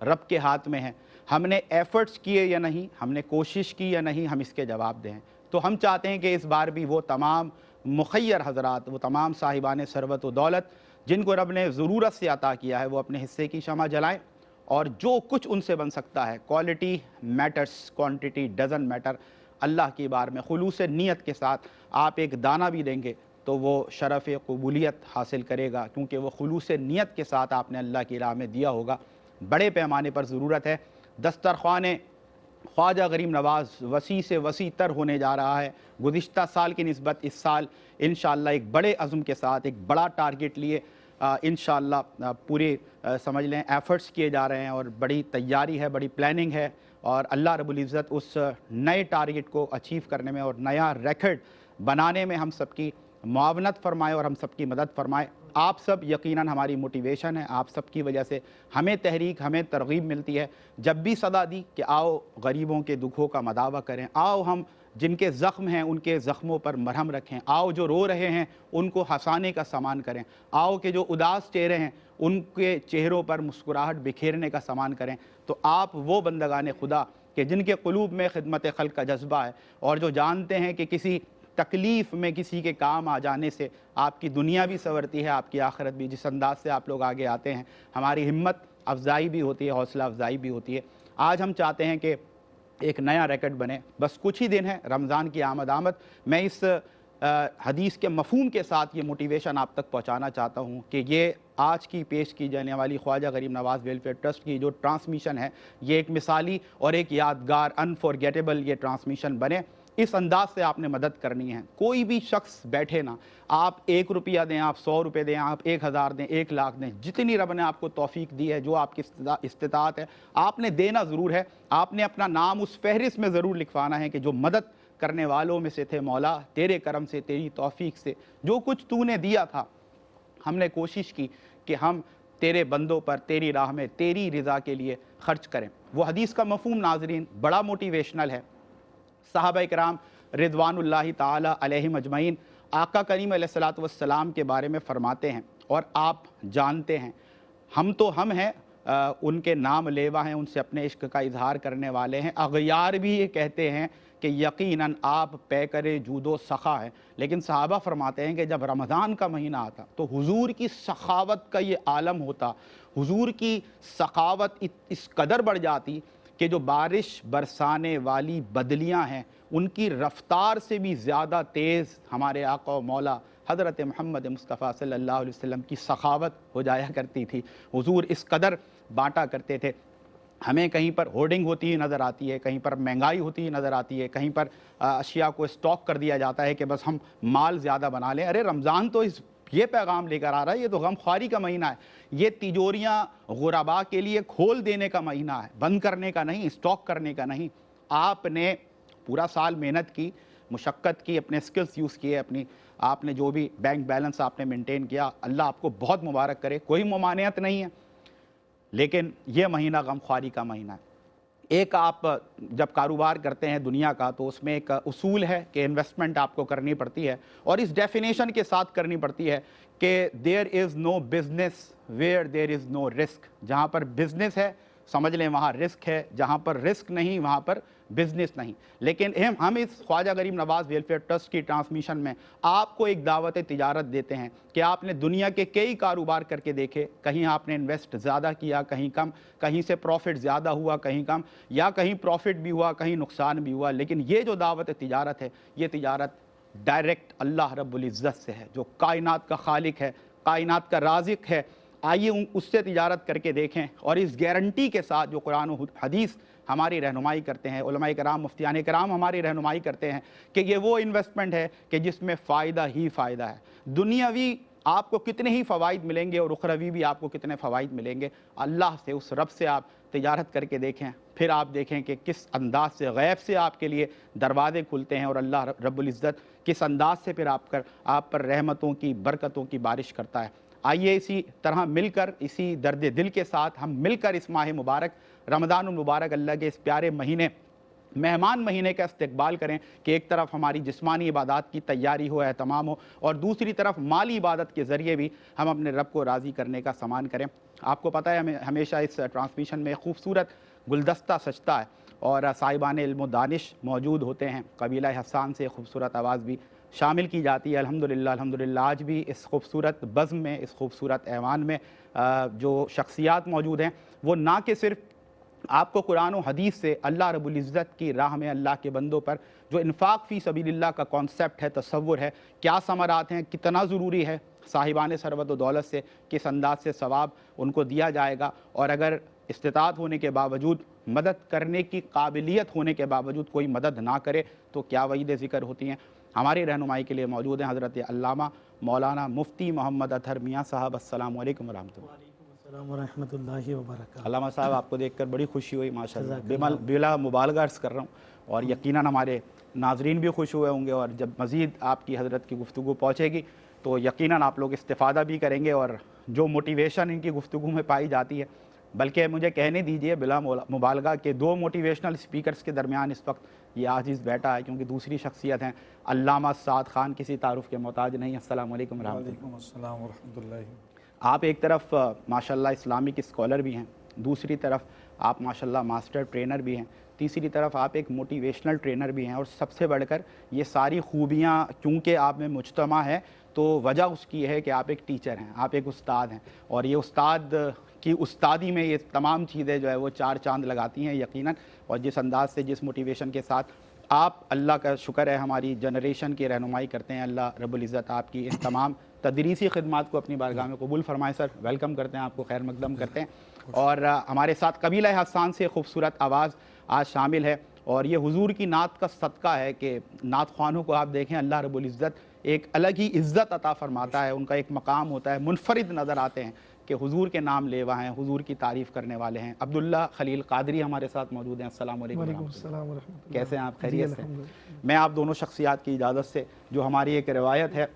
رب کے ہاتھ میں ہے. ہم نے ایفرٹس کیے یا نہیں, ہم نے کوشش کی یا نہیں, ہم اس کے جواب دیں. تو ہم چاہتے ہیں کہ اس بار بھی وہ تمام مخیر حضرات, وہ تمام صاحبان ثروت و دولت جن کو رب نے ضرورت سے عطا کیا ہے, وہ اپنے حصے کی شمع جلائیں, اور جو کچھ ان سے بن سکتا ہے, quality matters, quantity doesn't matter, اللہ کی بار میں خلوص نیت کے ساتھ آپ ایک دانہ بھی دیں گے تو وہ شرف قبولیت حاصل کرے گا, کیونکہ وہ خلوص نیت کے ساتھ آپ نے اللہ کی راہ میں دیا ہوگا. بڑے پیمانے پر ضرورت ہے. دسترخوان خواجہ غریب نواز وسیع سے وسیع تر ہونے جا رہا ہے. گزشتہ سال کی نسبت اس سال انشاءاللہ ایک بڑے عزم کے ساتھ, ایک بڑا ٹارگٹ لیے انشاءاللہ پورے سمجھ لیں ایفرٹس کیے جا رہے ہیں, اور بڑی تیاری ہے, بڑی پلاننگ ہے, اور اللہ رب العزت اس نئے ٹارگٹ کو اچیو کرنے میں اور نیا ریکارڈ بنانے میں ہم سب کی معاونت فرمائے اور ہم سب کی مدد فرمائے. آپ سب یقیناً ہماری موٹیویشن ہے, آپ سب کی وجہ سے ہمیں تحریک, ہمیں ترغیب ملتی ہے. جب بھی صدا دی کہ آؤ غریبوں کے دکھوں کا مداوع کریں, آؤ ہم جن کے زخم ہیں ان کے زخموں پر مرہم رکھیں, آؤ جو رو رہے ہیں ان کو ہنسانے کا سامان کریں, آؤ کہ جو اداس چہرے ہیں ان کے چہروں پر مسکراہٹ بکھیرنے کا سامان کریں. تو آپ وہ بندگان خدا کہ جن کے قلوب میں خدمت خلق کا جذبہ ہے, اور جو جانتے ہیں کہ کسی تکلیف میں کسی کے کام آ جانے سے آپ کی دنیا بھی سنورتی ہے, آپ کی آخرت بھی. جس انداز سے آپ لوگ آگے آتے ہیں ہماری ہمت افزائی بھی ہوتی ہے, حوصلہ افزائی بھی ہوتی ہے. آج ہم چاہتے ہیں کہ ایک نیا ریکارڈ بنے. بس کچھ ہی دن ہے رمضان کی آمد. میں اس حدیث کے مفہوم کے ساتھ یہ موٹیویشن آپ تک پہنچانا چاہتا ہوں کہ یہ آج کی پیش کی جانے والی خواجہ غریب نواز ویلفیئر ٹرسٹ کی جو ٹرانسمیشن ہے, یہ ایک مثالی اور ایک یادگار انفارگیٹیبل یہ ٹرانسمیشن بنے. اس انداز سے آپ نے مدد کرنی ہے. کوئی بھی شخص بیٹھے نا, آپ 1 روپیہ دیں, آپ 100 روپے دیں, آپ 1000 دیں, 1 لاکھ دیں, جتنی رب نے آپ کو توفیق دی ہے, جو آپ کی استطاعت ہے, آپ نے دینا ضرور ہے. آپ نے اپنا نام اس فہرست میں ضرور لکھوانا ہے کہ جو مدد کرنے والوں میں سے تھے. مولا تیرے کرم سے, تیری توفیق سے جو کچھ تو نے دیا تھا, ہم نے کوشش کی کہ ہم تیرے بندوں پر تیری راہ میں تیری رضا کے لیے خرچ کریں. وہ حدیث کا مفہوم ناظرین بڑا موٹیویشنل ہے. صحابہ کرام رضوان اللہ تعالی علیہم اجمعین آقا کریم علیہ الصلوۃ والسلام کے بارے میں فرماتے ہیں, اور آپ جانتے ہیں ہم تو ہم ہیں, ان کے نام لیوا ہیں, ان سے اپنے عشق کا اظہار کرنے والے ہیں. اغیار بھی یہ کہتے ہیں کہ یقیناً آپ پیکر جود و سخا ہیں. لیکن صحابہ فرماتے ہیں کہ جب رمضان کا مہینہ آتا تو حضور کی سخاوت کا یہ عالم ہوتا, حضور کی سخاوت اس قدر بڑھ جاتی کہ جو بارش برسانے والی بدلیاں ہیں ان کی رفتار سے بھی زیادہ تیز ہمارے آقا و مولا حضرت محمد مصطفیٰ صلی اللہ علیہ وسلم کی سخاوت ہو جایا کرتی تھی. حضور اس قدر بانٹا کرتے تھے. ہمیں کہیں پر ہورڈنگ ہوتی ہی نظر آتی ہے, کہیں پر مہنگائی ہوتی ہی نظر آتی ہے, کہیں پر اشیاء کو اسٹاک کر دیا جاتا ہے کہ بس ہم مال زیادہ بنا لیں. ارے رمضان تو یہ پیغام لے کر آ رہا ہے, یہ تو غم خواری کا مہینہ ہے, یہ تجوریاں غرباء کے لیے کھول دینے کا مہینہ ہے, بند کرنے کا نہیں, اسٹاک کرنے کا نہیں. آپ نے پورا سال محنت کی, مشقت کی, اپنے سکلز یوز کیے, آپ نے جو بھی بینک بیلنس آپ نے مینٹین کیا, اللہ آپ کو بہت مبارک کرے, کوئی ممانعت نہیں ہے. لیکن یہ مہینہ غم خواری کا مہینہ ہے. ایک آپ جب کاروبار کرتے ہیں دنیا کا تو اس میں ایک اصول ہے کہ انویسٹمنٹ آپ کو کرنی پڑتی ہے, اور اس ڈیفینیشن کے ساتھ کرنی پڑتی ہے کہ there is no business where there is no risk. جہاں پر بزنس ہے سمجھ لیں وہاں رسک ہے, جہاں پر رسک نہیں وہاں پر بزنس نہیں. لیکن ہم اس خواجہ غریب نواز ویلفیئر ٹرسٹ کی ٹرانسمیشن میں آپ کو ایک دعوت تجارت دیتے ہیں کہ آپ نے دنیا کے کئی کاروبار کر کے دیکھے, کہیں آپ نے انویسٹ زیادہ کیا, کہیں کم, کہیں سے پروفٹ زیادہ ہوا, کہیں کم, یا کہیں پروفٹ بھی ہوا, کہیں نقصان بھی ہوا. لیکن یہ جو دعوت تجارت ہے, یہ تجارت ڈائریکٹ اللہ رب العزت سے ہے, جو کائنات کا خالق ہے, کائنات کا رازق ہے. آئیے اس سے تجارت کر کے دیکھیں, اور اس گارنٹی کے ساتھ جو قرآن و حدیث ہماری رہنمائی کرتے ہیں, علماء کرام مفتیان کرام ہماری رہنمائی کرتے ہیں کہ یہ وہ انویسٹمنٹ ہے کہ جس میں فائدہ ہی فائدہ ہے. دنیاوی آپ کو کتنے ہی فوائد ملیں گے اور اخروی بھی آپ کو کتنے فوائد ملیں گے. اللہ سے, اس رب سے آپ تجارت کر کے دیکھیں, پھر آپ دیکھیں کہ کس انداز سے غیب سے آپ کے لیے دروازے کھلتے ہیں, اور اللہ رب العزت کس انداز سے پھر آپ پر رحمتوں کی, برکتوں کی بارش کرتا ہے. آئیے اسی طرح مل کر, اسی درد دل کے ساتھ ہم مل کر اس ماہ مبارک رمضان المبارک, اللہ کے اس پیارے مہینے مہمان مہینے کا استقبال کریں کہ ایک طرف ہماری جسمانی عبادات کی تیاری ہو، اہتمام ہو، اور دوسری طرف مالی عبادت کے ذریعے بھی ہم اپنے رب کو راضی کرنے کا سامان کریں۔ آپ کو پتہ ہے ہمیشہ اس ٹرانسمیشن میں خوبصورت گلدستہ سجتا ہے اور صاحبان علم و دانش موجود ہوتے ہیں۔ قبیلہ حسان سے خوبصورت آواز بھی شامل کی جاتی ہے۔ الحمدللہ آج بھی اس خوبصورت بزم میں، اس خوبصورت ایوان میں جو شخصیات موجود ہیں وہ نہ کہ صرف آپ کو قرآن و حدیث سے اللہ رب العزت کی راہ میں اللہ کے بندوں پر جو انفاق فی سبیل اللہ کا کانسیپٹ ہے، تصور ہے، کیا ثمرات ہیں، کتنا ضروری ہے صاحبان ثروت و دولت سے کس انداز سے ثواب ان کو دیا جائے گا، اور اگر استطاعت ہونے کے باوجود، مدد کرنے کی قابلیت ہونے کے باوجود کوئی مدد نہ کرے تو کیا وعید ذکر ہوتی ہیں۔ ہماری رہنمائی کے لیے موجود ہیں حضرت علامہ مولانا مفتی محمد اطہر میاں صاحب۔ السلام علیکم ورحمۃ اللہ۔ السلام ورحمۃ اللہ وبرکاتہ۔ علامہ صاحب آپ کو دیکھ کر بڑی خوشی ہوئی ماشاءاللہ، بلا مبالغہ عرض کر رہا ہوں، اور یقیناً ہمارے ناظرین بھی خوش ہوئے ہوں گے، اور جب مزید آپ کی حضرت کی گفتگو پہنچے گی تو یقیناً آپ لوگ استفادہ بھی کریں گے، اور جو موٹیویشن ان کی گفتگو میں پائی جاتی ہے، بلکہ مجھے کہنے دیجئے بلا مبالغہ کہ دو موٹیویشنل اسپیکرز کے درمیان اس وقت یہ عاجز بیٹھا ہے، کیونکہ دوسری شخصیت ہیں علامہ سعد خان، کسی تعارف کے محتاج نہیں۔ السلام علیکم ورحمۃ اللہ۔ وعلیکم السلام ورحمۃ اللہ۔ آپ ایک طرف ماشاءاللہ اسلامک اسکالر بھی ہیں، دوسری طرف آپ ماشاءاللہ ماسٹر ٹرینر بھی ہیں، تیسری طرف آپ ایک موٹیویشنل ٹرینر بھی ہیں، اور سب سے بڑھ کر یہ ساری خوبیاں کیونکہ آپ میں مجتمع ہے تو وجہ اس کی ہے کہ آپ ایک ٹیچر ہیں، آپ ایک استاد ہیں، اور یہ استاد کی استادی میں یہ تمام چیزیں جو ہے وہ چار چاند لگاتی ہیں یقیناً۔ اور جس انداز سے، جس موٹیویشن کے ساتھ آپ، اللہ کا شکر ہے، ہماری جنریشن کی رہنمائی کرتے ہیں، اللہ رب العزت آپ کی ان تمام تدریسی خدمات کو اپنی بارگاہ میں قبول فرمائے۔ سر ویلکم کرتے ہیں آپ کو، خیر مقدم کرتے ہیں۔ اور ہمارے ساتھ قبیلہ حسان سے خوبصورت آواز آج شامل ہے، اور یہ حضور کی نعت کا صدقہ ہے کہ نعت خوانوں کو آپ دیکھیں، اللہ رب العزت ایک الگ ہی عزت عطا فرماتا ہے، ان کا ایک مقام ہوتا ہے، منفرد نظر آتے ہیں کہ حضور کے نام لیوا ہیں، حضور کی تعریف کرنے والے ہیں۔ عبداللہ خلیل قادری ہمارے ساتھ موجود ہیں۔ السلام علیکم ورحمۃ اللہ۔ السلام ورحمۃ اللہ۔ کیسے ہیں آپ؟ خیریت سے؟ میں آپ دونوں شخصیات کی اجازت سے، جو ہماری ایک روایت ہے،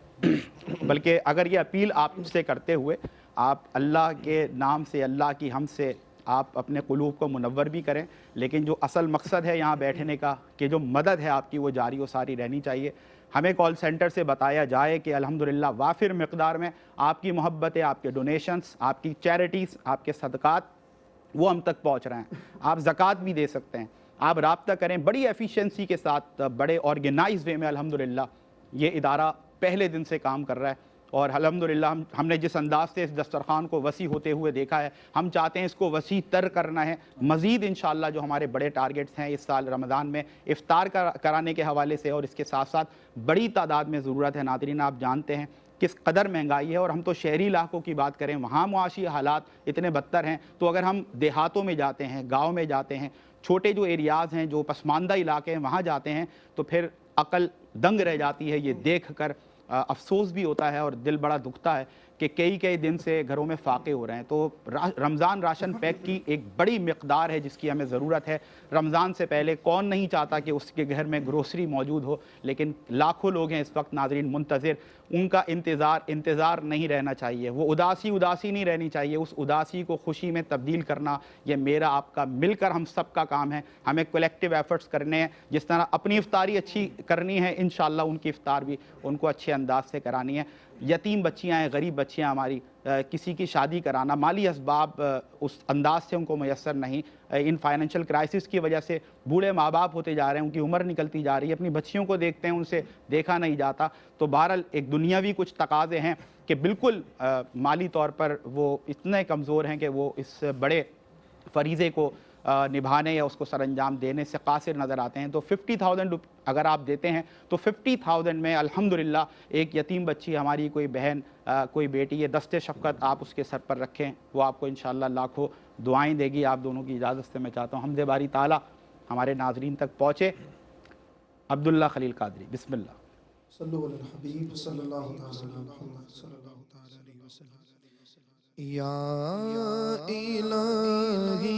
بلکہ اگر یہ اپیل آپ سے کرتے ہوئے آپ اللہ کے نام سے، اللہ کی حمد سے آپ اپنے قلوب کو منور بھی کریں، لیکن جو اصل مقصد ہے یہاں بیٹھنے کا کہ جو مدد ہے آپ کی وہ جاری و ساری رہنی چاہیے۔ ہمیں کال سینٹر سے بتایا جائے کہ الحمدللہ وافر مقدار میں آپ کی محبتیں، آپ کے ڈونیشنز، آپ کی چیریٹیز، آپ کے صدقات وہ ہم تک پہنچ رہے ہیں۔ آپ زکوٰۃ بھی دے سکتے ہیں، آپ رابطہ کریں بڑی ایفیشنسی کے ساتھ، بڑے آرگنائز وے میں الحمدللہ یہ ادارہ پہلے دن سے کام کر رہا ہے، اور الحمدللہ ہم نے جس انداز سے اس دسترخوان کو وسیع ہوتے ہوئے دیکھا ہے، ہم چاہتے ہیں اس کو وسیع تر کرنا ہے مزید انشاءاللہ۔ جو ہمارے بڑے ٹارگٹس ہیں اس سال رمضان میں افطار کرانے کے حوالے سے، اور اس کے ساتھ ساتھ بڑی تعداد میں ضرورت ہے۔ ناظرین آپ جانتے ہیں کس قدر مہنگائی ہے، اور ہم تو شہری علاقوں کی بات کریں، وہاں معاشی حالات اتنے بدتر ہیں، تو اگر ہم دیہاتوں میں جاتے ہیں، گاؤں میں جاتے ہیں، چھوٹے جو ایریاز ہیں، جو پسماندہ علاقے ہیں، وہاں جاتے ہیں تو پھر عقل دنگ رہ جاتی ہے یہ دیکھ کر، افسوس بھی ہوتا ہے اور دل بڑا دکھتا ہے کہ کئی دن سے گھروں میں فاقے ہو رہے ہیں۔ تو رمضان راشن پیک کی ایک بڑی مقدار ہے جس کی ہمیں ضرورت ہے۔ رمضان سے پہلے کون نہیں چاہتا کہ اس کے گھر میں گروسری موجود ہو، لیکن لاکھوں لوگ ہیں اس وقت ناظرین منتظر، ان کا انتظار نہیں رہنا چاہیے، وہ اداسی نہیں رہنی چاہیے، اس اداسی کو خوشی میں تبدیل کرنا یہ میرا آپ کا مل کر ہم سب کا کام ہے۔ ہمیں کولیکٹیو ایفرٹس کرنے ہیں، جس طرح اپنی افطاری اچھی کرنی ہے انشاءاللہ ان کی افطار بھی ان کو اچھے انداز سے کرانی ہے۔ یتیم بچیاں ہیں، غریب بچیاں ہماری، کسی کی شادی کرانا، مالی اسباب اس انداز سے ان کو میسر نہیں، ان فائنینشیل کرائسس کی وجہ سے بوڑھے ماں باپ ہوتے جا رہے ہیں، ان کی عمر نکلتی جا رہی ہے، اپنی بچیوں کو دیکھتے ہیں، ان سے دیکھا نہیں جاتا۔ تو بہرحال ایک دنیاوی کچھ تقاضے ہیں کہ بالکل مالی طور پر وہ اتنے کمزور ہیں کہ وہ اس بڑے فریضے کو نبھانے یا اس کو سر انجام دینے سے قاصر نظر آتے ہیں۔ تو 50,000 اگر آپ دیتے ہیں تو 50,000 میں الحمدللہ ایک یتیم بچی ہماری، کوئی بہن، کوئی بیٹی، یہ دست شفقت آپ اس کے سر پر رکھیں، وہ آپ کو انشاءاللہ لاکھوں دعائیں دے گی۔ آپ دونوں کی اجازت سے میں چاہتا ہوں حمد باری تعالیٰ ہمارے ناظرین تک پہنچے۔ عبداللہ خلیل قادری، بسم اللہ۔ صلو علی الحبیب صلی اللہ علیہ محمد صلی اللہ علیہ وسلم۔ یا الہی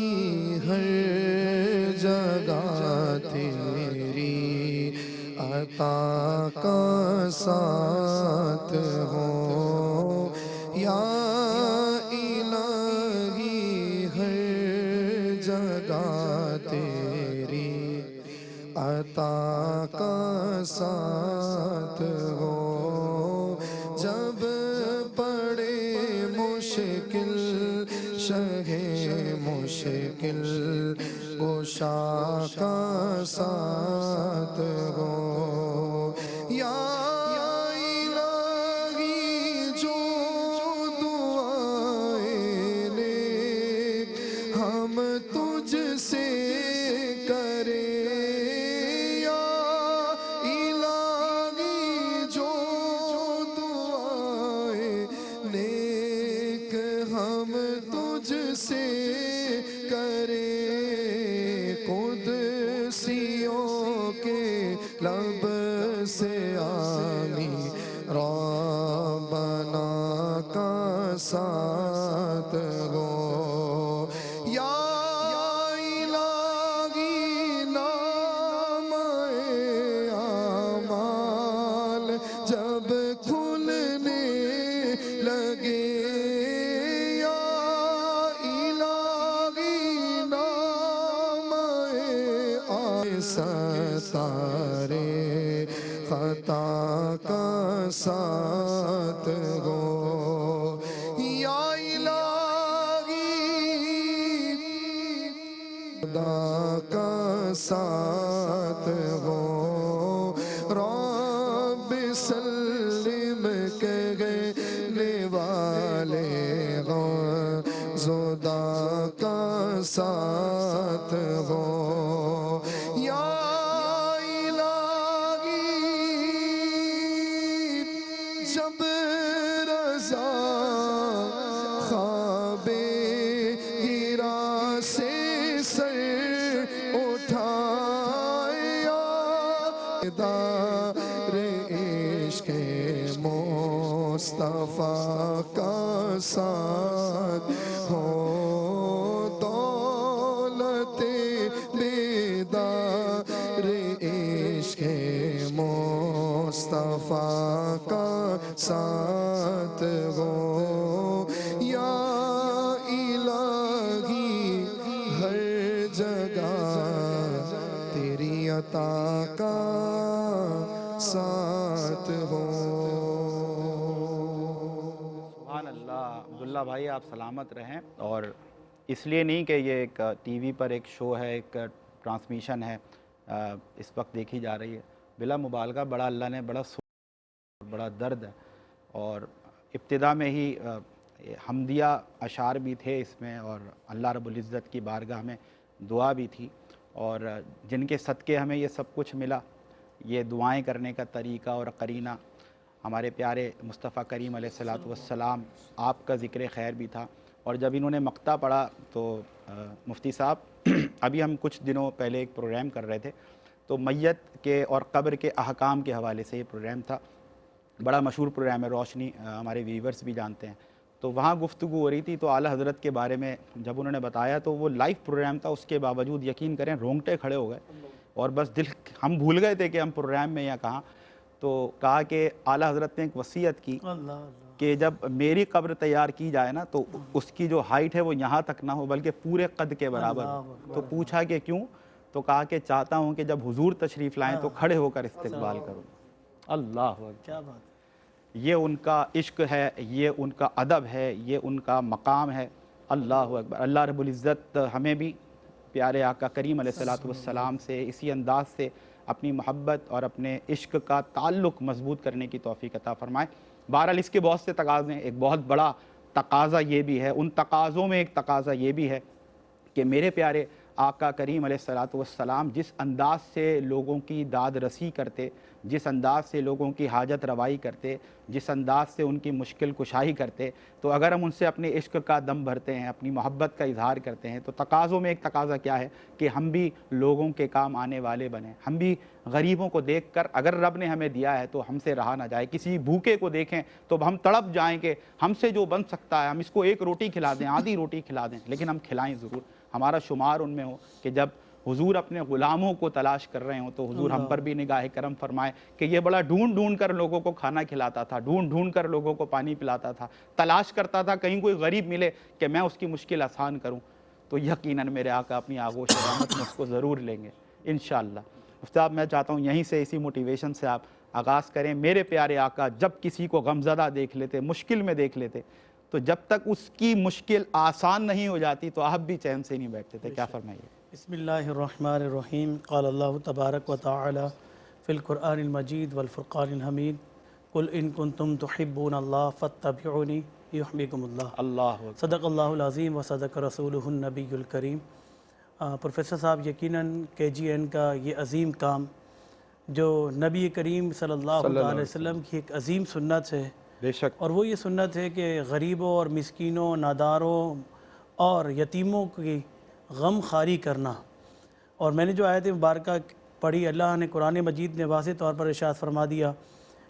ہر جگہ تیری عطا کا ساتھ ہو، یا الہی ہر جگہ تیری خطا کا ساتھ ہو، جب پڑے مشکل شہ مشکل کشا کا ساتھ ہو، یا الہی جو دعائیں نیک ہم تجھ سے کریں، یا الہی جو دعائیں نیک ہم تجھ سے کریں، قدسیوں کے لب سے آمین ربنا کا ساتھ ہو، یا الہی نام اعمال جب کھلنے لگے، یا الہی نام ستارے خطا کا ساتھ ہو، یا الہی خدا کا ساتھ ہو، رب سلم کہنے والے غمزدہ کا ساتھ ہو، یا الہی جب رضا خواب ہیرا سے سر اٹھایا، دار عشق مصطفیٰ کا ساتھ ہو، دولت بیدار عشق مصطفیٰ کا ساتھ ہو، یا الہی ہر جگہ تیری عطا کا ساتھ ہو۔ سبحان اللہ عبداللہ بھائی، آپ سلامت رہیں۔ اور اس لیے نہیں کہ یہ ایک ٹی وی پر ایک شو ہے، ایک ٹرانسمیشن ہے، اس وقت دیکھی جا رہی ہے، بلا مبالغہ بڑا اللہ نے بڑا بڑا درد ہے، اور ابتدا میں ہی حمدیہ اشعار بھی تھے اس میں، اور اللہ رب العزت کی بارگاہ میں دعا بھی تھی، اور جن کے صدقے ہمیں یہ سب کچھ ملا، یہ دعائیں کرنے کا طریقہ اور قرینہ ہمارے پیارے مصطفیٰ کریم علیہ الصلاۃ والسلام آپ کا ذکر خیر بھی تھا۔ اور جب انہوں نے مقطع پڑھا تو مفتی صاحب ابھی ہم کچھ دنوں پہلے ایک پروگرام کر رہے تھے، تو میت کے اور قبر کے احکام کے حوالے سے یہ پروگرام تھا، بڑا مشہور پروگرام ہے، روشنی ہمارے ویورز بھی جانتے ہیں، تو وہاں گفتگو ہو رہی تھی، تو اعلیٰ حضرت کے بارے میں جب انہوں نے بتایا تو وہ لائیو پروگرام تھا، اس کے باوجود یقین کریں رونگٹے کھڑے ہو گئے، اور بس دل ہم بھول گئے تھے کہ ہم پروگرام میں یا کہاں، تو کہا کہ اعلیٰ حضرت نے ایک وصیت کی کہ جب میری قبر تیار کی جائے نا تو اس کی جو ہائٹ ہے وہ یہاں تک نہ ہو بلکہ پورے قد کے برابر ہو۔ تو پوچھا کہ کیوں؟ تو کہا کہ چاہتا ہوں کہ جب حضور تشریف لائیں تو کھڑے ہو کر استقبال کروں۔ اللہ اکبر، کیا بات! یہ ان کا عشق ہے، یہ ان کا ادب ہے، یہ ان کا مقام ہے۔ اللہ اکبر۔ اللہ رب العزت ہمیں بھی پیارے آقا کریم علیہ الصلاۃ والسلام سے اسی انداز سے اپنی محبت اور اپنے عشق کا تعلق مضبوط کرنے کی توفیق عطا فرمائے۔ بہرحال اس کے بہت سے تقاضے ہیں، ایک بہت بڑا تقاضا یہ بھی ہے، ان تقاضوں میں ایک تقاضا یہ بھی ہے کہ میرے پیارے آقا کریم علیہ الصلاۃ والسلام جس انداز سے لوگوں کی داد رسی کرتے، جس انداز سے لوگوں کی حاجت روائی کرتے، جس انداز سے ان کی مشکل کشائی کرتے، تو اگر ہم ان سے اپنے عشق کا دم بھرتے ہیں، اپنی محبت کا اظہار کرتے ہیں، تو تقاضوں میں ایک تقاضا کیا ہے کہ ہم بھی لوگوں کے کام آنے والے بنیں، ہم بھی غریبوں کو دیکھ کر اگر رب نے ہمیں دیا ہے تو ہم سے رہا نہ جائے، کسی بھوکے کو دیکھیں تو ہم تڑپ جائیں کہ ہم سے جو بن سکتا ہے ہم اس کو ایک روٹی کھلا دیں، آدھی روٹی کھلا دیں، لیکن ہم کھلائیں ضرور، ہمارا شمار ان میں ہو کہ جب حضور اپنے غلاموں کو تلاش کر رہے ہوں تو حضور ہم پر بھی نگاہ کرم فرمائے کہ یہ بڑا ڈھونڈ ڈھونڈ کر لوگوں کو کھانا کھلاتا تھا، ڈھونڈ ڈھونڈ کر لوگوں کو پانی پلاتا تھا، تلاش کرتا تھا کہیں کوئی غریب ملے کہ میں اس کی مشکل آسان کروں، تو یقیناً میرے آقا اپنی آغوش رحمت میں اس کو ضرور لیں گے انشاءاللہ۔ مفتی صاحب میں چاہتا ہوں یہیں سے اسی موٹیویشن سے آپ آغاز کریں. میرے پیارے آقا جب کسی کو غمزدہ دیکھ لیتے, مشکل میں دیکھ لیتے, تو جب تک اس کی مشکل آسان نہیں ہو جاتی تو آپ بھی چین سے نہیں بیٹھتے تھے. کیا فرمائیے؟ بسم اللہ الرحمن الرحیم. قال اللہ تبارک و تعالی فی القرآن المجید والفرقان الحمید قل ان کنتم تحبون اللہ فاتبعونی یحببکم اللہ. اللہ صدق اللہ العظیم و صدق رسولہ النبی الکریم. پروفیسر صاحب یقیناً KGN کا یہ عظیم کام جو نبی کریم صلی اللہ علیہ وسلم کی ایک عظیم سنت ہے, بے شک, اور وہ یہ سنت ہے کہ غریبوں اور مسکینوں, ناداروں اور یتیموں کی غم خواری کرنا. اور میں نے جو آیت مبارکہ پڑھی, اللہ نے قرآن مجید نے واضح طور پر ارشاد فرما دیا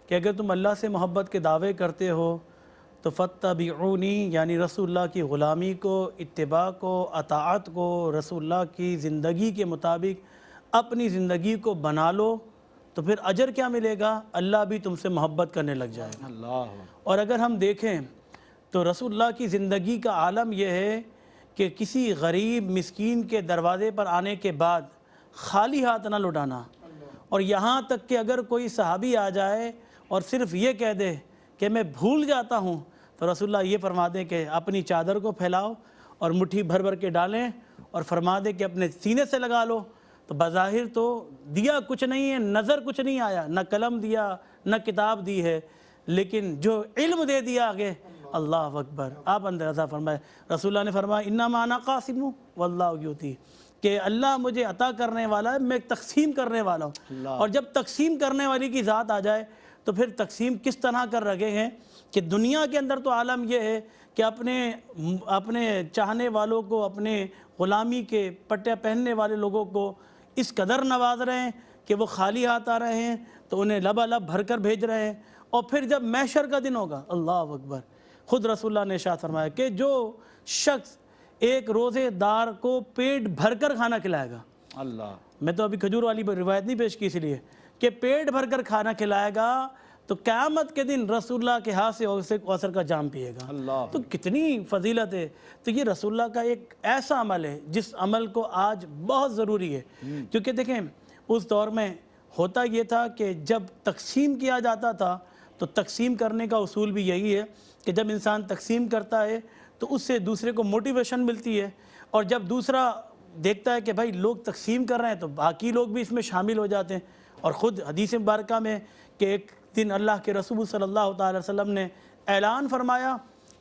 کہ اگر تم اللہ سے محبت کے دعوے کرتے ہو تو فاتبعونی, یعنی رسول اللہ کی غلامی کو, اتباع کو, اطاعت کو, رسول اللہ کی زندگی کے مطابق اپنی زندگی کو بنا لو, تو پھر اجر کیا ملے گا؟ اللہ بھی تم سے محبت کرنے لگ جائے گا. اللہ. اور اگر ہم دیکھیں تو رسول اللہ کی زندگی کا عالم یہ ہے کہ کسی غریب مسکین کے دروازے پر آنے کے بعد خالی ہاتھ نہ لوٹانا. اور یہاں تک کہ اگر کوئی صحابی آ جائے اور صرف یہ کہہ دے کہ میں بھول جاتا ہوں, تو رسول اللہ یہ فرما دیں کہ اپنی چادر کو پھیلاؤ اور مٹھی بھر بھر کے ڈالیں اور فرما دیں کہ اپنے سینے سے لگا لو. تو بظاہر تو دیا کچھ نہیں ہے, نظر کچھ نہیں آیا, نہ قلم دیا نہ کتاب دی ہے, لیکن جو علم دے دیا آگے, اللہ اکبر. آپ اندازہ فرمائے, رسول اللہ نے فرمایا انما انا قاسم واللہ یؤتی, کہ اللہ مجھے عطا کرنے والا ہے, میں تقسیم کرنے والا ہوں. اور جب تقسیم کرنے والی کی ذات آ جائے تو پھر تقسیم کس طرح کر رکھے ہیں کہ دنیا کے اندر تو عالم یہ ہے کہ اپنے چاہنے والوں کو, اپنے غلامی کے پٹے پہننے والے لوگوں کو اس قدر نواز رہے ہیں کہ وہ خالی ہاتھ آ رہے ہیں تو انہیں لبالب بھر کر بھیج رہے ہیں. اور پھر جب محشر کا دن ہوگا, اللہ اکبر, خود رسول اللہ نے ارشاد فرمایا کہ جو شخص ایک روزے دار کو پیٹ بھر کر کھانا کھلائے گا, اللہ, میں تو ابھی کھجور والی روایت نہیں پیش کی اس لیے کہ پیٹ بھر کر کھانا کھلائے گا, تو قیامت کے دن رسول اللہ کے ہاتھ سے کوثر کا جام پیے گا. اللہ. تو کتنی فضیلت ہے. تو یہ رسول اللہ کا ایک ایسا عمل ہے جس عمل کو آج بہت ضروری ہے, کیونکہ دیکھیں اس دور میں ہوتا یہ تھا کہ جب تقسیم کیا جاتا تھا تو تقسیم کرنے کا اصول بھی یہی ہے کہ جب انسان تقسیم کرتا ہے تو اس سے دوسرے کو موٹیویشن ملتی ہے, اور جب دوسرا دیکھتا ہے کہ بھائی لوگ تقسیم کر رہے ہیں تو باقی لوگ بھی اس میں شامل ہو جاتے ہیں. اور خود حدیث مبارکہ میں کہ ایک دن اللہ کے رسول صلی اللہ تعالی وسلم نے اعلان فرمایا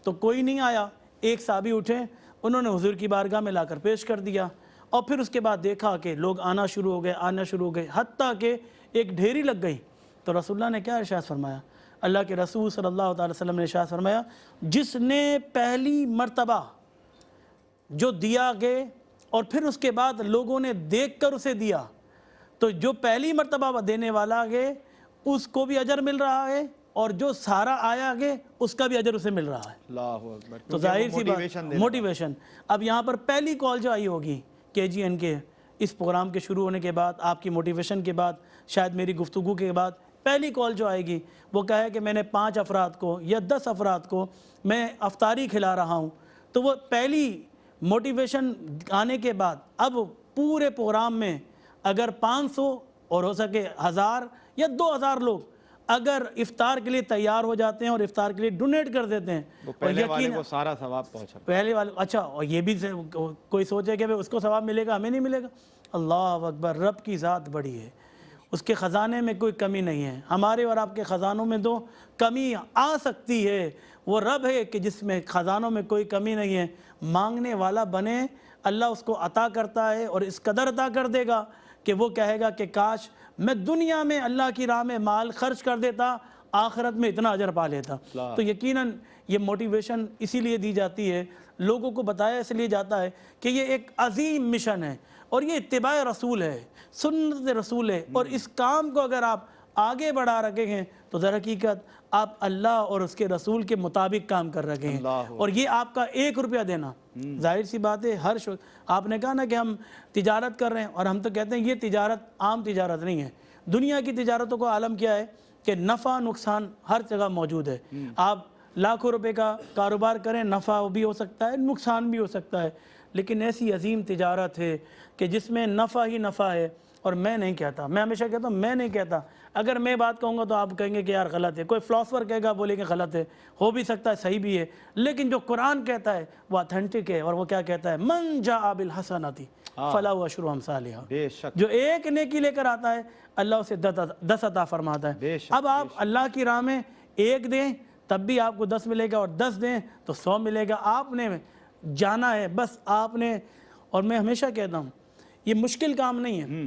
تو کوئی نہیں آیا, ایک صحابی اٹھے, انہوں نے حضور کی بارگاہ میں لا کر پیش کر دیا, اور پھر اس کے بعد دیکھا کہ لوگ آنا شروع ہو گئے, حتیٰ کہ ایک ڈھیری لگ گئی. تو رسول اللہ نے کیا ارشاد فرمایا؟ اللہ کے رسول صلی اللہ تعالی وسلم نے ارشاد فرمایا جس نے پہلی مرتبہ جو دیا گئے اور پھر اس کے بعد لوگوں نے دیکھ کر اسے دیا, تو جو پہلی مرتبہ دینے والا گئے اس کو بھی اجر مل رہا ہے, اور جو سارا آیا آگے اس کا بھی اجر اسے مل رہا ہے. اللہ اکبر. تو ظاہر سی بات موٹیویشن. اب یہاں پر پہلی کال جو آئی ہوگی KGN کے اس پروگرام کے شروع ہونے کے بعد, آپ کی موٹیویشن کے بعد, شاید میری گفتگو کے بعد پہلی کال جو آئے گی وہ کہے کہ میں نے 5 افراد کو یا 10 افراد کو میں افطاری کھلا رہا ہوں. تو وہ پہلی موٹیویشن آنے کے بعد اب پورے پروگرام میں اگر 500 اور ہو سکے 1000 یا 2000 لوگ اگر افطار کے لیے تیار ہو جاتے ہیں اور افطار کے لیے ڈونیٹ کر دیتے ہیں, پہلے والے کو سارا ثواب پہنچا, پہلے والے, اچھا, اور یہ بھی کوئی سوچے کہ اس کو ثواب ملے گا, ہمیں نہیں ملے گا. اللہ اکبر. رب کی ذات بڑی ہے, اس کے خزانے میں کوئی کمی نہیں ہے. ہمارے اور آپ کے خزانوں میں تو کمی آ سکتی ہے, وہ رب ہے کہ جس میں خزانوں میں کوئی کمی نہیں ہے. مانگنے والا بنے, اللہ اس کو عطا کرتا ہے, اور اس قدر عطا کر دے گا کہ وہ کہے گا کہ کاش میں دنیا میں اللہ کی راہ میں مال خرچ کر دیتا, آخرت میں اتنا اجر پا لیتا. تو یقیناً یہ موٹیویشن اسی لیے دی جاتی ہے, لوگوں کو بتایا اس لیے جاتا ہے کہ یہ ایک عظیم مشن ہے اور یہ اتباع رسول ہے, سنت رسول ہے, اور اس کام کو اگر آپ آگے بڑھا رکھے ہیں تو در حقیقت آپ اللہ اور اس کے رسول کے مطابق کام کر رکھے ہیں. اور یہ آپ کا 1 روپیہ دینا, ظاہر سی بات ہے, ہر شخص, آپ نے کہا نا کہ ہم تجارت کر رہے ہیں, اور ہم تو کہتے ہیں یہ تجارت عام تجارت نہیں ہے. دنیا کی تجارتوں کا عالم کیا ہے کہ نفع نقصان ہر جگہ موجود ہے. آپ لاکھوں روپے کا کاروبار کریں, نفع بھی ہو سکتا ہے, نقصان بھی ہو سکتا ہے, لیکن ایسی عظیم تجارت ہے کہ جس میں نفع ہی نفع ہے اور میں نہیں کہتا. میں ہمیشہ کہتا ہوں میں نہیں کہتا. اگر میں بات کہوں گا تو آپ کہیں گے کہ یار غلط ہے. کوئی فلاسفر کہے گا بولے کہ غلط ہے, ہو بھی سکتا ہے صحیح بھی ہے, لیکن جو قرآن کہتا ہے وہ اتھینٹک ہے. اور وہ کیا کہتا ہے؟ من جاء بالحسنۃ فلہ اشر امثالھا. بے شک جو ایک نیکی لے کر آتا ہے اللہ اسے 10 عطا فرماتا ہے. بے شک اب آپ اللہ کی راہ میں ایک دیں تب بھی آپ کو 10 ملے گا, اور 10 دیں تو 100 ملے گا. آپ نے جانا ہے بس آپ نے. اور میں ہمیشہ کہتا ہوں یہ مشکل کام نہیں ہے.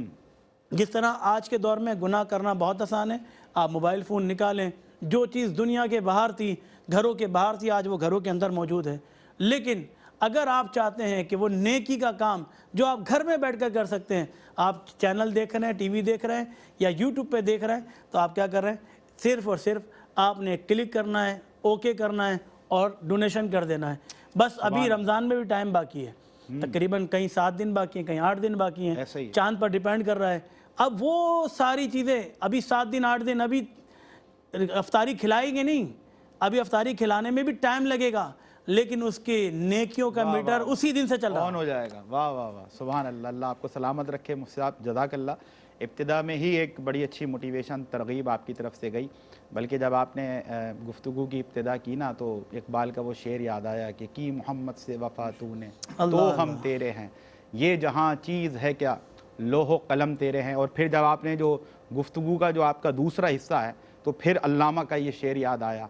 جس طرح آج کے دور میں گناہ کرنا بہت آسان ہے. آپ موبائل فون نکالیں, جو چیز دنیا کے باہر تھی, گھروں کے باہر تھی, آج وہ گھروں کے اندر موجود ہے. لیکن اگر آپ چاہتے ہیں کہ وہ نیکی کا کام جو آپ گھر میں بیٹھ کر سکتے ہیں, آپ چینل دیکھ رہے ہیں, ٹی وی دیکھ رہے ہیں یا یوٹیوب پہ دیکھ رہے ہیں, تو آپ کیا کر رہے ہیں؟ صرف اور صرف آپ نے کلک کرنا ہے, اوکے کرنا ہے اور ڈونیشن کر دینا ہے. بس ابھی رمضان میں بھی ٹائم باقی ہے, تقریباً کہیں 7 دن باقی ہیں, کہیں 8 دن باقی ہیں, چاند پر ڈیپینڈ کر رہا ہے. اب وہ ساری چیزیں ابھی 7 دن 8 دن ابھی افطاری کھلائیں گے نہیں, ابھی افطاری کھلانے میں بھی ٹائم لگے گا, لیکن اس کے نیکیوں کا میٹر اسی دن سے چل رہا آن ہو جائے گا. واہ واہ واہ, سبحان اللہ. اللہ آپ کو سلامت رکھے. مفتی صاحب جزاک اللہ. ابتدا میں ہی ایک بڑی اچھی موٹیویشن ترغیب آپ کی طرف سے گئی, بلکہ جب آپ نے گفتگو کی ابتدا کی نا تو اقبال کا وہ شعر یاد آیا کہ کی محمد سے وفا تو نے تو ہم تیرے ہیں, یہ جہاں چیز ہے کیا لوح و قلم تیرے ہیں. اور پھر جب آپ نے جو گفتگو کا جو آپ کا دوسرا حصہ ہے تو پھر علامہ کا یہ شعر یاد آیا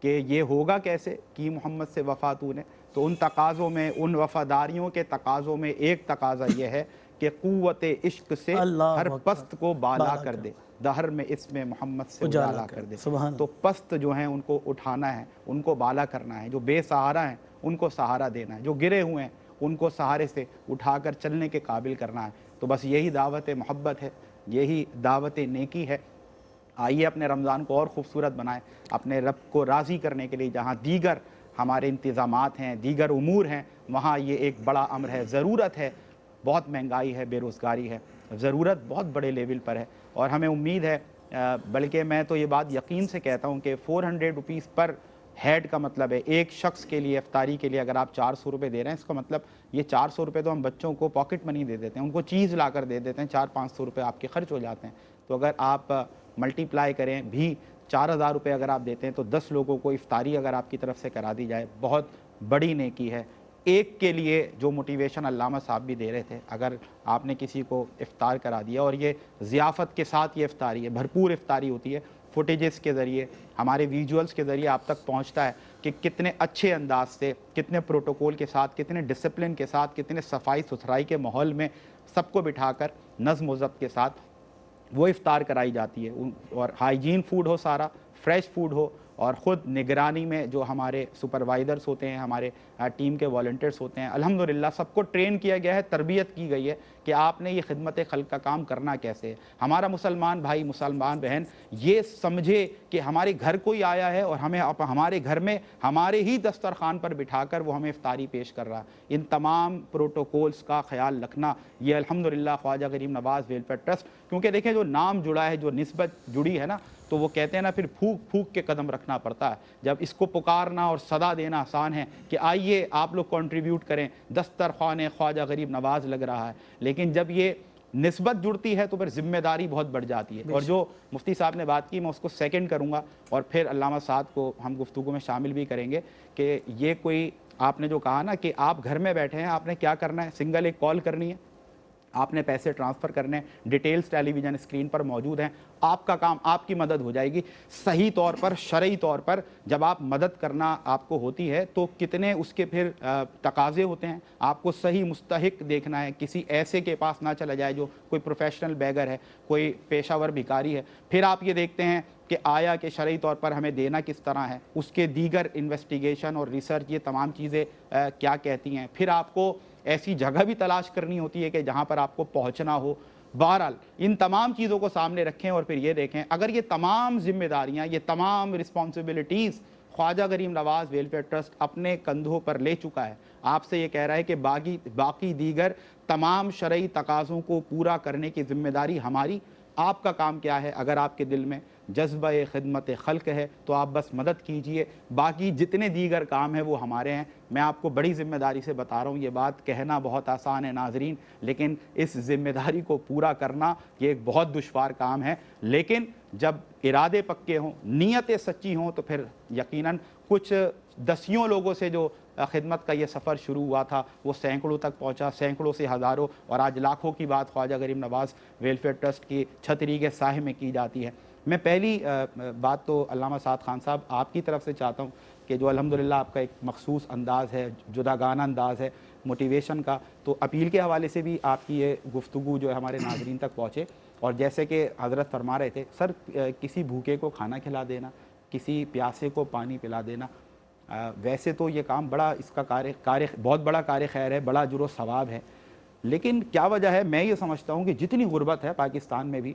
کہ یہ ہوگا کیسے کی محمد سے وفا تو نے. تو ان تقاضوں میں, ان وفاداریوں کے تقاضوں میں ایک تقاضا یہ ہے کہ قوت عشق سے ہر پست کو بالا کر دے, دہر میں اسم محمد سے اجالا کر دے. تو پست جو ہیں ان کو اٹھانا ہے, ان کو بالا کرنا ہے. جو بے سہارا ہیں ان کو سہارا دینا ہے, جو گرے ہوئے ہیں ان کو سہارے سے اٹھا کر چلنے کے قابل کرنا ہے. تو بس یہی دعوت محبت ہے, یہی دعوت نیکی ہے. آئیے اپنے رمضان کو اور خوبصورت بنائیں, اپنے رب کو راضی کرنے کے لیے جہاں دیگر ہمارے انتظامات ہیں, دیگر امور ہیں, وہاں یہ ایک بڑا امر ہے. ضرورت ہے, بہت مہنگائی ہے, بے روزگاری ہے, ضرورت بہت بڑے لیول پر ہے. اور ہمیں امید ہے, بلکہ میں تو یہ بات یقین سے کہتا ہوں کہ 400 روپیز پر ہیڈ کا مطلب ہے ایک شخص کے لیے افطاری کے لیے اگر آپ 400 روپے دے رہے ہیں, اس کا مطلب یہ 400 روپے تو ہم بچوں کو پاکٹ منی دے دیتے ہیں, ان کو چیز لا کر دے دیتے ہیں, 400-500 روپے آپ کے خرچ ہو جاتے ہیں. تو اگر آپ ملٹی پلائی کریں بھی 4000 روپے اگر آپ دیتے ہیں تو 10 لوگوں کو افطاری اگر آپ کی طرف سے کرا دی جائے, بہت بڑی نیکی ہے. ایک کے لیے جو موٹیویشن علامہ صاحب بھی دے رہے تھے, اگر آپ نے کسی کو افطار کرا دیا, اور یہ ضیافت کے ساتھ یہ افطاری ہے, بھرپور افطاری ہوتی ہے, فوٹیجز کے ذریعے, ہمارے ویجولز کے ذریعے آپ تک پہنچتا ہے کہ کتنے اچھے انداز سے, کتنے پروٹوکول کے ساتھ, کتنے ڈسپلن کے ساتھ, کتنے صفائی ستھرائی کے ماحول میں سب کو بٹھا کر نظم و ضبط کے ساتھ وہ افطار کرائی جاتی ہے. اور ہائیجین فوڈ ہو, سارا فریش فوڈ ہو, اور خود نگرانی میں جو ہمارے سپروائزرز ہوتے ہیں, ہمارے ٹیم کے والنٹیئرز ہوتے ہیں, الحمدللہ سب کو ٹرین کیا گیا ہے, تربیت کی گئی ہے کہ آپ نے یہ خدمت خلق کا کام کرنا کیسے ہے. ہمارا مسلمان بھائی, مسلمان بہن یہ سمجھے کہ ہمارے گھر کوئی آیا ہے اور ہمیں ہمارے گھر میں ہمارے ہی دسترخوان پر بٹھا کر وہ ہمیں افطاری پیش کر رہا ہے. ان تمام پروٹوکولز کا خیال رکھنا یہ الحمدللہ خواجہ غریب نواز ویلفیئر ٹرسٹ, کیونکہ دیکھیں جو نام جڑا ہے, جو نسبت جڑی ہے نا, تو وہ کہتے ہیں نا پھر پھونک پھونک کے قدم رکھنا پڑتا ہے. جب اس کو پکارنا اور صدا دینا آسان ہے کہ آئیے آپ لوگ کنٹریبیوٹ کریں, دسترخوان خواجہ غریب نواز لگ رہا ہے, لیکن جب یہ نسبت جڑتی ہے تو پھر ذمہ داری بہت بڑھ جاتی ہے. اور جو مفتی صاحب نے بات کی میں اس کو سیکنڈ کروں گا, اور پھر علامہ سعد کو ہم گفتگو میں شامل بھی کریں گے کہ یہ کوئی آپ نے جو کہا نا کہ آپ گھر میں بیٹھے ہیں, آپ نے کیا کرنا ہے, سنگل ایک کال کرنی ہے, آپ نے پیسے ٹرانسفر کرنے ہیں, ڈیٹیلز ٹیلی ویژن اسکرین پر موجود ہیں, آپ کا کام, آپ کی مدد ہو جائے گی. صحیح طور پر, شرعی طور پر جب آپ مدد کرنا آپ کو ہوتی ہے تو کتنے اس کے پھر تقاضے ہوتے ہیں. آپ کو صحیح مستحق دیکھنا ہے, کسی ایسے کے پاس نہ چلا جائے جو کوئی پروفیشنل بیگر ہے, کوئی پیشہ ور بھکاری ہے. پھر آپ یہ دیکھتے ہیں کہ آیا کہ شرعی طور پر ہمیں دینا کس طرح ہے, اس کے دیگر انویسٹیگیشن اور ریسرچ, یہ تمام چیزیں کیا کہتی ہیں. پھر آپ کو ایسی جگہ بھی تلاش کرنی ہوتی ہے کہ جہاں پر آپ کو پہنچنا ہو. بہرحال ان تمام چیزوں کو سامنے رکھیں اور پھر یہ دیکھیں اگر یہ تمام ذمہ داریاں, یہ تمام رسپانسبلٹیز خواجہ غریب نواز ویلفیئر ٹرسٹ اپنے کندھوں پر لے چکا ہے, آپ سے یہ کہہ رہا ہے کہ باقی دیگر تمام شرعی تقاضوں کو پورا کرنے کی ذمہ داری ہماری, آپ کا کام کیا ہے؟ اگر آپ کے دل میں جذبہ خدمت خلق ہے تو آپ بس مدد کیجئے، باقی جتنے دیگر کام ہیں وہ ہمارے ہیں۔ میں آپ کو بڑی ذمہ داری سے بتا رہا ہوں، یہ بات کہنا بہت آسان ہے ناظرین، لیکن اس ذمہ داری کو پورا کرنا یہ ایک بہت دشوار کام ہے۔ لیکن جب ارادے پکے ہوں، نیتیں سچی ہوں، تو پھر یقیناً کچھ دسیوں لوگوں سے جو خدمت کا یہ سفر شروع ہوا تھا وہ سینکڑوں تک پہنچا، سینکڑوں سے ہزاروں، اور آج لاکھوں کی بات خواجہ غریب نواز ویلفیئر ٹرسٹ کی چھتری کے سائے میں کی جاتی ہے۔ میں پہلی بات تو علامہ سعد خان صاحب آپ کی طرف سے چاہتا ہوں کہ جو الحمدللہ آپ کا ایک مخصوص انداز ہے، جداگانہ انداز ہے موٹیویشن کا، تو اپیل کے حوالے سے بھی آپ کی یہ گفتگو جو ہے ہمارے ناظرین تک پہنچے۔ اور جیسے کہ حضرت فرما رہے تھے سر، کسی بھوکے کو کھانا کھلا دینا، کسی پیاسے کو پانی پلا دینا، ویسے تو یہ کام بڑا، اس کا بہت بڑا کار خیر ہے، بڑا اجر و ثواب ہے، لیکن کیا وجہ ہے؟ میں یہ سمجھتا ہوں کہ جتنی غربت ہے پاکستان میں بھی،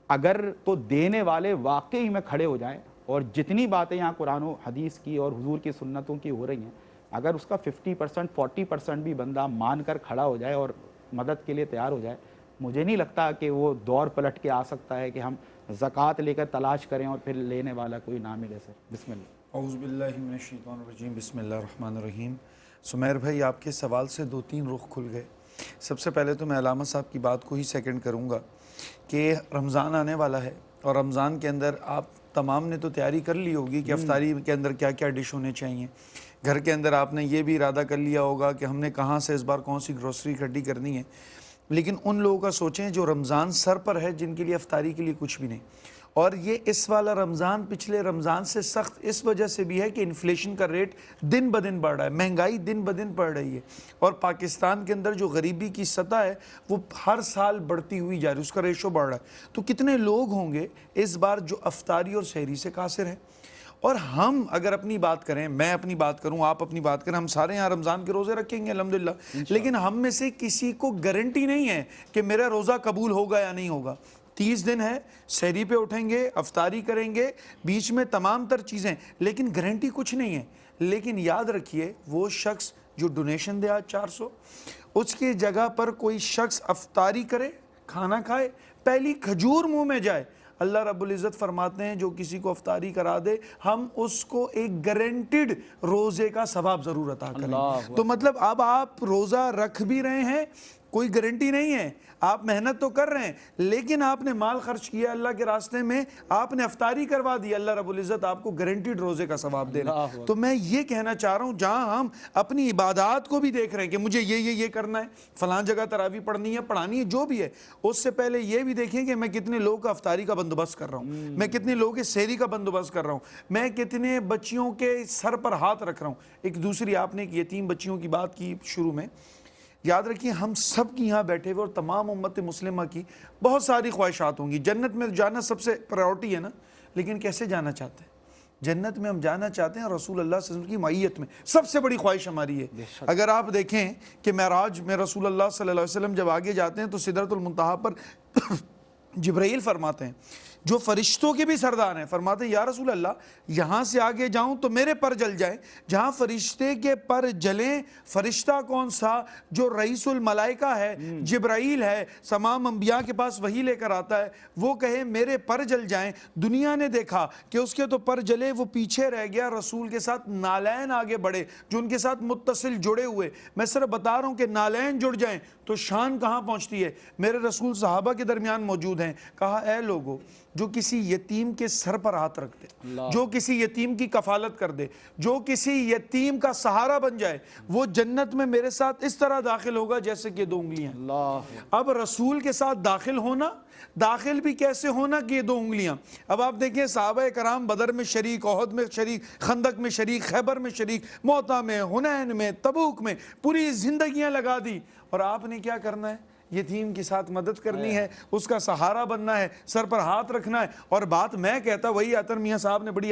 اگر تو دینے والے واقعی میں کھڑے ہو جائیں، اور جتنی باتیں یہاں قرآن و حدیث کی اور حضور کی سنتوں کی ہو رہی ہیں، اگر اس کا 50% 40% بھی بندہ مان کر کھڑا ہو جائے اور مدد کے لیے تیار ہو جائے، مجھے نہیں لگتا کہ وہ دور پلٹ کے آ سکتا ہے کہ ہم زکوٰۃ لے کر تلاش کریں اور پھر لینے والا کوئی نہ ملے۔ سر بسم اللہ۔ اعوذ باللہ من الشیطان الرجیم، بسم اللہ الرحمن الرحیم۔ سمیر بھائی، آپ کے سوال سے 2-3 رخ کھل گئے۔ سب سے پہلے تو میں علامہ صاحب کی بات کو ہی سیکنڈ کروں گا کہ رمضان آنے والا ہے، اور رمضان کے اندر آپ تمام نے تو تیاری کر لی ہوگی کہ افطاری کے اندر کیا کیا ڈش ہونے چاہیے۔ گھر کے اندر آپ نے یہ بھی ارادہ کر لیا ہوگا کہ ہم نے کہاں سے اس بار کون سی گروسری اکٹھی کرنی ہے۔ لیکن ان لوگوں کا سوچیں جو رمضان سر پر ہے، جن کے لیے افطاری کے لیے کچھ بھی نہیں، اور یہ اس والا رمضان پچھلے رمضان سے سخت اس وجہ سے بھی ہے کہ انفلیشن کا ریٹ دن بدن بڑھ رہا ہے، مہنگائی دن بدن بڑھ رہی ہے، اور پاکستان کے اندر جو غریبی کی سطح ہے وہ ہر سال بڑھتی ہوئی جا رہی ہے، اس کا ریشو بڑھ رہا ہے۔ تو کتنے لوگ ہوں گے اس بار جو افطاری اور سحری سے قاصر ہیں؟ اور ہم اگر اپنی بات کریں، میں اپنی بات کروں، آپ اپنی بات کریں، ہم سارے یہاں رمضان کے روزے رکھیں گے الحمدللہ، لیکن ہم میں سے کسی کو گارنٹی نہیں ہے کہ میرا روزہ قبول ہوگا یا نہیں ہوگا۔ 30 دن ہے، سحری پہ اٹھیں گے، افطاری کریں گے، بیچ میں تمام تر چیزیں، لیکن گارنٹی کچھ نہیں ہے۔ لیکن یاد رکھیے، وہ شخص جو ڈونیشن دے آج 400، اس کی جگہ پر کوئی شخص افطاری کرے، کھانا کھائے، پہلی کھجور منہ میں جائے، اللہ رب العزت فرماتے ہیں جو کسی کو افطاری کرا دے ہم اس کو ایک گارنٹیڈ روزے کا ثواب ضرور عطا کریں۔ تو مطلب اب آپ روزہ رکھ بھی رہے ہیں، کوئی گارنٹی نہیں ہے، آپ محنت تو کر رہے ہیں، لیکن آپ نے مال خرچ کیا اللہ کے راستے میں، آپ نے افطاری کروا دی، اللہ رب العزت آپ کو گارنٹیڈ روزے کا ثواب دے رہے ہیں۔ تو میں یہ کہنا چاہ رہا ہوں، جہاں ہم اپنی عبادات کو بھی دیکھ رہے ہیں کہ مجھے یہ کرنا ہے، فلاں جگہ تراویح پڑھنی ہے، پڑھانی ہے، جو بھی ہے، اس سے پہلے یہ بھی دیکھیں کہ میں کتنے لوگوں کا افطاری کا بندوبست کر رہا ہوں، میں کتنے لوگوں کے سحری کا بندوبست کر رہا ہوں، میں کتنے بچیوں کے سر پر ہاتھ رکھ رہا ہوں۔ ایک دوسری آپ نے ایک یتیم بچیوں کی بات کی شروع میں، یاد رکھیے ہم سب کی یہاں بیٹھے ہوئے اور تمام امت مسلمہ کی بہت ساری خواہشات ہوں گی۔ جنت میں جانا سب سے پرائیورٹی ہے نا، لیکن کیسے جانا چاہتے ہیں؟ جنت میں ہم جانا چاہتے ہیں رسول اللہ صلی اللہ علیہ وسلم کی معیت میں، سب سے بڑی خواہش ہماری ہے۔ اگر آپ دیکھیں کہ معراج میں رسول اللہ صلی اللہ علیہ وسلم جب آگے جاتے ہیں تو سدرۃ المنتہا پر جبرائیل فرماتے ہیں، جو فرشتوں کے بھی سردار ہیں، فرماتے ہیں یا رسول اللہ یہاں سے آگے جاؤں تو میرے پر جل جائیں، جہاں فرشتے کے پر جلیں، فرشتہ کون سا؟ جو رئیس الملائکہ ہے، جبرائیل ہے، تمام انبیاء کے پاس وحی لے کر آتا ہے، وہ کہے میرے پر جل جائیں۔ دنیا نے دیکھا کہ اس کے تو پر جلے، وہ پیچھے رہ گیا، رسول کے ساتھ نالین آگے بڑھے جو ان کے ساتھ متصل جڑے ہوئے۔ میں صرف بتا رہا ہوں کہ نالین جڑ جائیں تو شان کہاں پہنچتی ہے۔ میرے رسول صحابہ کے درمیان موجود ہیں، کہا اے لوگو جو کسی یتیم کے سر پر ہاتھ رکھ دے، جو کسی یتیم کی کفالت کر دے، جو کسی یتیم کا سہارا بن جائے، وہ جنت میں میرے ساتھ اس طرح داخل ہوگا جیسے کہ 2 انگلیاں۔ اب رسول کے ساتھ داخل ہونا، داخل بھی کیسے ہونا کہ یہ 2 انگلیاں۔ اب آپ دیکھیں صحابہ کرام بدر میں شریک، احد میں شریک، خندق میں شریک، خیبر میں شریک، موتا میں، حنین میں، تبوک میں، پوری زندگیاں لگا دی، اور آپ نے کیا کرنا ہے؟ یتیم کے ساتھ مدد کرنی ہے، اس کا سہارا بننا ہے، سر پر ہاتھ رکھنا ہے۔ اور بات میں کہتا، وہی عطر میاں صاحب نے بڑی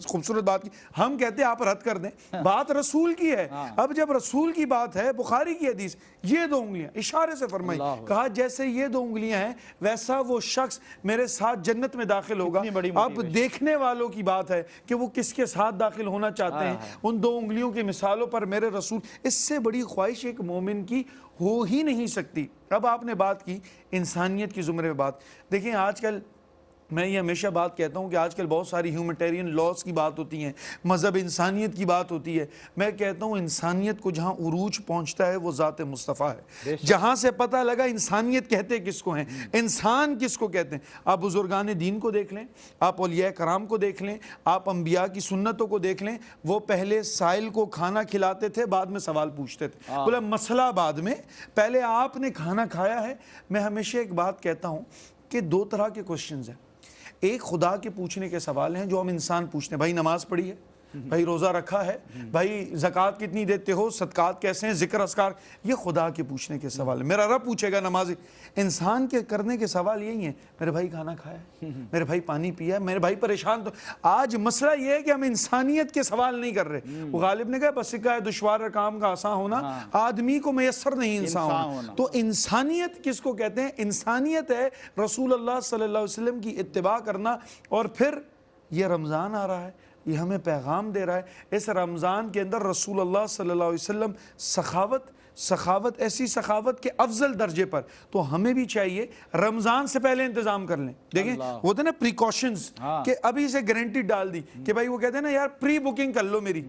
خوبصورت بات کی، ہم کہتے ہیں آپ رد کر دیں، بات رسول کی ہے۔ اب جب رسول کی بات ہے، بخاری کی حدیث، یہ 2 انگلیاں اشارے سے فرمائی، کہا جیسے یہ 2 انگلیاں ہیں ویسا وہ شخص میرے ساتھ جنت میں داخل ہوگا۔ اب دیکھنے والوں کی بات ہے کہ وہ کس کے ساتھ داخل ہونا چاہتے ہیں۔ ان 2 انگلیوں کی مثالوں پر میرے رسول، اس سے بڑی خواہش ایک مومن کی ہو ہی نہیں سکتی۔ اب آپ نے بات کی انسانیت کی زمرے میں بات. دیکھیں آج کل میں یہ ہمیشہ بات کہتا ہوں کہ آج کل بہت ساری ہیومنٹیرین لاز کی بات ہوتی ہیں, مذہب انسانیت کی بات ہوتی ہے. میں کہتا ہوں انسانیت کو جہاں عروج پہنچتا ہے وہ ذات مصطفیٰ ہے. جہاں سے پتہ لگا انسانیت کہتے کس کو ہیں, انسان کس کو کہتے ہیں. آپ بزرگان دین کو دیکھ لیں, آپ اولیاء کرام کو دیکھ لیں, آپ انبیاء کی سنتوں کو دیکھ لیں. وہ پہلے سائل کو کھانا کھلاتے تھے, بعد میں سوال پوچھتے تھے. بولے مسئلہ بعد میں, پہلے آپ نے کھانا کھایا ہے. میں ہمیشہ ایک بات کہتا ہوں کہ دو طرح کے کوسچنز ہیں. ایک خدا کے پوچھنے کے سوال ہیں جو ہم انسان پوچھتے ہیں, بھائی نماز پڑھی ہے, بھائی روزہ رکھا ہے, بھائی زکوٰۃ کتنی دیتے ہو, صدقات کیسے ہیں, ذکر اذکار. یہ خدا کے پوچھنے کے سوال ہیں. میرا رب پوچھے گا نماز. انسان کے کرنے کے سوال یہی ہیں, میرے بھائی کھانا کھایا ہے, میرے بھائی پانی پیا ہے, میرے بھائی پریشان. تو آج مسئلہ یہ ہے کہ ہم انسانیت کے سوال نہیں کر رہے. وہ غالب نے کہا بس سکھا ہے دشوار کام کا آسان ہونا, آدمی کو میسر نہیں انسان ہونا. تو انسانیت کس کو کہتے ہیں؟ انسانیت ہے رسول اللہ صلی اللہ علیہ وسلم کی اتباع کرنا. اور پھر یہ رمضان آ رہا ہے, یہ ہمیں پیغام دے رہا ہے. اس رمضان کے اندر رسول اللہ صلی اللہ علیہ وسلم سخاوت ایسی سخاوت کے افضل درجے پر. تو ہمیں بھی چاہیے رمضان سے پہلے انتظام کر لیں. دیکھیں وہ تھے نا پریکاشنز, کہ ابھی سے گارنٹی ڈال دی کہ بھائی وہ کہتے ہیں نا یار پری بکنگ کر لو میری.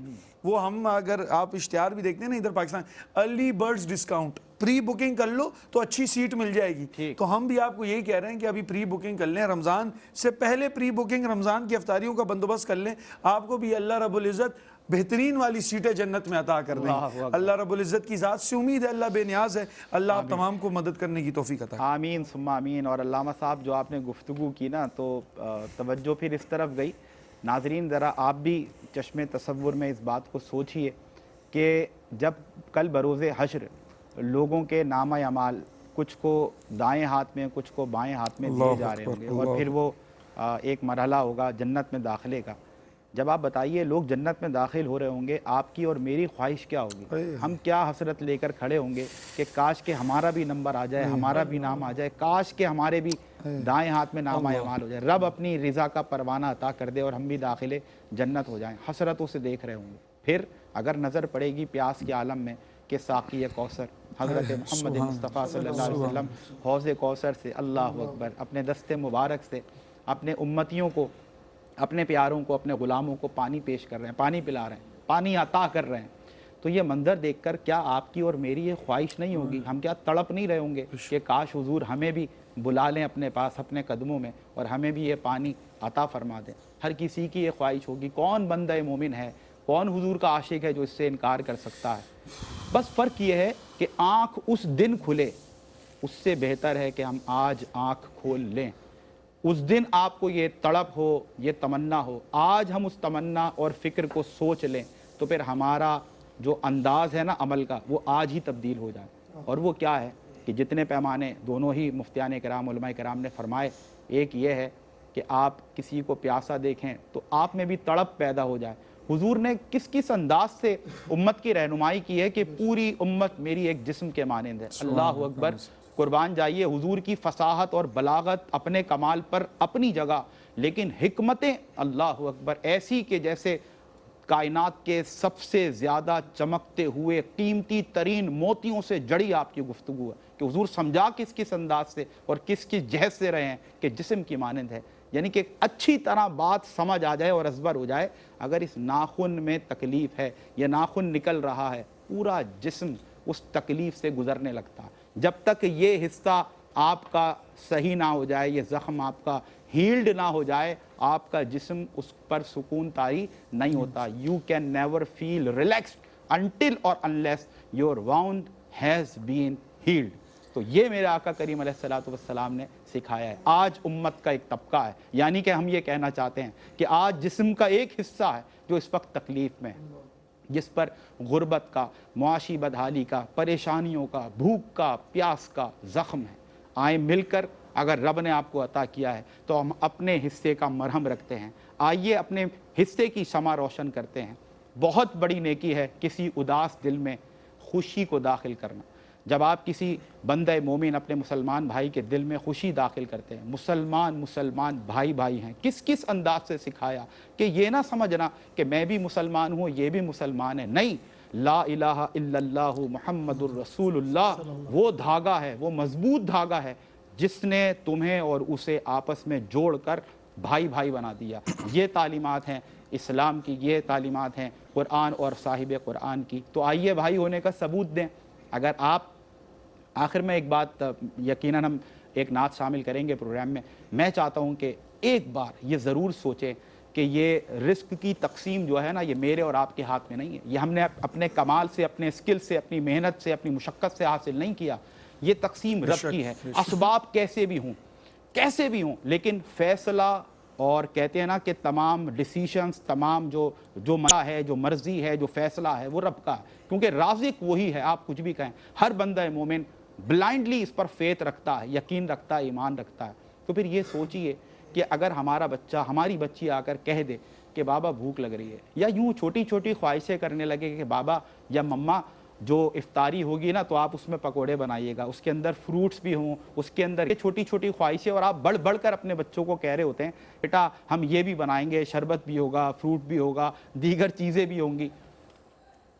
وہ ہم اگر آپ اشتہار بھی دیکھتے ہیں نا ادھر پاکستان, ارلی برڈز ڈسکاؤنٹ, پری بکنگ کر لو تو اچھی سیٹ مل جائے گی. تو ہم بھی آپ کو یہی کہہ رہے ہیں کہ ابھی پری بکنگ کر لیں, رمضان سے پہلے پری بکنگ, رمضان کی افطاریوں کا بندوبست کر لیں. آپ کو بھی اللہ رب العزت بہترین والی سیٹیں جنت میں عطا کر دیں. اللہ رب العزت کی ذات سے امید ہے, اللہ بے نیاز ہے. اللہ آپ تمام کو مدد کرنے کی توفیق عطا. آمین ثم آمین. اور علامہ صاحب جو آپ نے گفتگو کی نا, تو توجہ پھر اس طرف گئی. ناظرین ذرا آپ بھی چشم تصور میں اس بات کو سوچئے کہ جب کل بروز حشر لوگوں کے نامہ اعمال کچھ کو دائیں ہاتھ میں کچھ کو بائیں ہاتھ میں دیے جا رہے ہوں گے, اور پھر وہ ایک مرحلہ ہوگا جنت میں داخلے کا. جب آپ بتائیے لوگ جنت میں داخل ہو رہے ہوں گے, آپ کی اور میری خواہش کیا ہوگی؟ ہم کیا حسرت لے کر کھڑے ہوں گے کہ کاش کہ ہمارا بھی نمبر آ جائے, ہمارا بھی نام آ جائے, کاش کہ ہمارے بھی دائیں ہاتھ میں نامہ اعمال ہو جائے, رب اپنی رضا کا پروانہ عطا کر دے اور ہم بھی داخل جنت ہو جائیں. حسرتوں سے دیکھ رہے ہوں گے. پھر اگر نظر پڑے گی پیاس کے عالم میں کہ ساقی کوثر حضرت محمد مصطفیٰ صلی اللہ علیہ وسلم حوض کوثر سے, اللہ اکبر, اپنے دست مبارک سے اپنے امتیوں کو, اپنے پیاروں کو, اپنے غلاموں کو پانی پیش کر رہے ہیں, پانی پلا رہے ہیں, پانی عطا کر رہے ہیں. تو یہ منظر دیکھ کر کیا آپ کی اور میری یہ خواہش نہیں ہوگی, ہم کیا تڑپ نہیں رہے ہوں گے کہ کاش حضور ہمیں بھی بلا لیں اپنے پاس, اپنے قدموں میں, اور ہمیں بھی یہ پانی عطا فرما دیں. ہر کسی کی یہ خواہش ہوگی. کون بندہ مومن ہے, کون حضور کا عاشق ہے جو اس سے انکار کر سکتا ہے؟ بس فرق یہ ہے کہ آنکھ اس دن کھلے, اس سے بہتر ہے کہ ہم آج آنکھ کھول لیں. اس دن آپ کو یہ تڑپ ہو, یہ تمنا ہو, آج ہم اس تمنا اور فکر کو سوچ لیں تو پھر ہمارا جو انداز ہے نا عمل کا, وہ آج ہی تبدیل ہو جائے. اور وہ کیا ہے کہ جتنے پیمانے دونوں ہی مفتیان کرام, علماء کرام نے فرمائے, ایک یہ ہے کہ آپ کسی کو پیاسا دیکھیں تو آپ میں بھی تڑپ پیدا ہو جائے. حضور نے کس انداز سے امت کی رہنمائی کی ہے کہ پوری امت میری ایک جسم کے مانند ہے. اللہ اکبر, قربان جائیے. حضور کی فصاحت اور بلاغت اپنے کمال پر اپنی جگہ, لیکن حکمتیں اللہ اکبر ایسی کہ جیسے کائنات کے سب سے زیادہ چمکتے ہوئے قیمتی ترین موتیوں سے جڑی آپ کی گفتگو ہے کہ حضور سمجھا کس انداز سے اور کس جہد سے رہے ہیں کہ جسم کی مانند ہے. یعنی کہ اچھی طرح بات سمجھ آ جائے اور ازبر ہو جائے. اگر اس ناخن میں تکلیف ہے, یہ ناخن نکل رہا ہے, پورا جسم اس تکلیف سے گزرنے لگتا ہے. جب تک یہ حصہ آپ کا صحیح نہ ہو جائے, یہ زخم آپ کا ہیلڈ نہ ہو جائے, آپ کا جسم اس پر سکون طاری نہیں ہوتا. You can never feel relaxed until or unless your wound has been healed. تو یہ میرے آقا کریم علیہ السلام نے سکھایا ہے. آج امت کا ایک طبقہ ہے, یعنی کہ ہم یہ کہنا چاہتے ہیں کہ آج جسم کا ایک حصہ ہے جو اس وقت تکلیف میں ہے, جس پر غربت کا, معاشی بدحالی کا, پریشانیوں کا, بھوک کا, پیاس کا زخم ہے. آئیں مل کر, اگر رب نے آپ کو عطا کیا ہے تو ہم اپنے حصے کا مرہم رکھتے ہیں. آئیے اپنے حصے کی شمع روشن کرتے ہیں. بہت بڑی نیکی ہے کسی اداس دل میں خوشی کو داخل کرنا. جب آپ کسی بندہ مومن اپنے مسلمان بھائی کے دل میں خوشی داخل کرتے ہیں, مسلمان بھائی ہیں, کس انداز سے سکھایا کہ یہ نہ سمجھنا کہ میں بھی مسلمان ہوں, یہ بھی مسلمان ہے. نہیں, لا الہ الا اللہ محمد الرسول اللہ وہ دھاگا ہے، وہ مضبوط دھاگا ہے جس نے تمہیں اور اسے آپس میں جوڑ کر بھائی بھائی بنا دیا۔ یہ تعلیمات ہیں اسلام کی، یہ تعلیمات ہیں قرآن اور صاحب قرآن کی۔ تو آئیے بھائی ہونے کا ثبوت دیں۔ اگر آپ آخر میں ایک بات، یقیناً ہم ایک نعت شامل کریں گے پروگرام میں چاہتا ہوں کہ ایک بار یہ ضرور سوچیں کہ یہ رزق کی تقسیم جو ہے نا، یہ میرے اور آپ کے ہاتھ میں نہیں ہے، یہ ہم نے اپنے کمال سے، اپنے اسکل سے، اپنی محنت سے، اپنی مشقت سے حاصل نہیں کیا، یہ تقسیم رب کی ہے۔ اسباب کیسے بھی ہوں لیکن فیصلہ اور کہتے ہیں نا کہ تمام ڈیسیشنز، تمام جو مرا ہے، جو مرضی ہے، جو فیصلہ ہے وہ رب کا ہے، کیونکہ رازق وہی ہے۔ آپ کچھ بھی کہیں، ہر بندہ مومن بلائنڈلی اس پر فیتھ رکھتا ہے، یقین رکھتا ہے، ایمان رکھتا ہے۔ تو پھر یہ سوچئے کہ اگر ہمارا بچہ، ہماری بچی آ کر کہہ دے کہ بابا بھوک لگ رہی ہے، یا یوں چھوٹی چھوٹی خواہشیں کرنے لگے کہ بابا یا مما جو افطاری ہوگی نا تو آپ اس میں پکوڑے بنائیے گا، اس کے اندر فروٹس بھی ہوں، اس کے اندر چھوٹی چھوٹی خواہشیں، اور آپ بڑھ بڑھ کر اپنے بچوں کو کہہ رہے ہوتے ہیں بیٹا ہم یہ بھی بنائیں گے، شربت بھی ہوگا، فروٹ بھی ہوگا، دیگر چیزیں بھی ہوں گی۔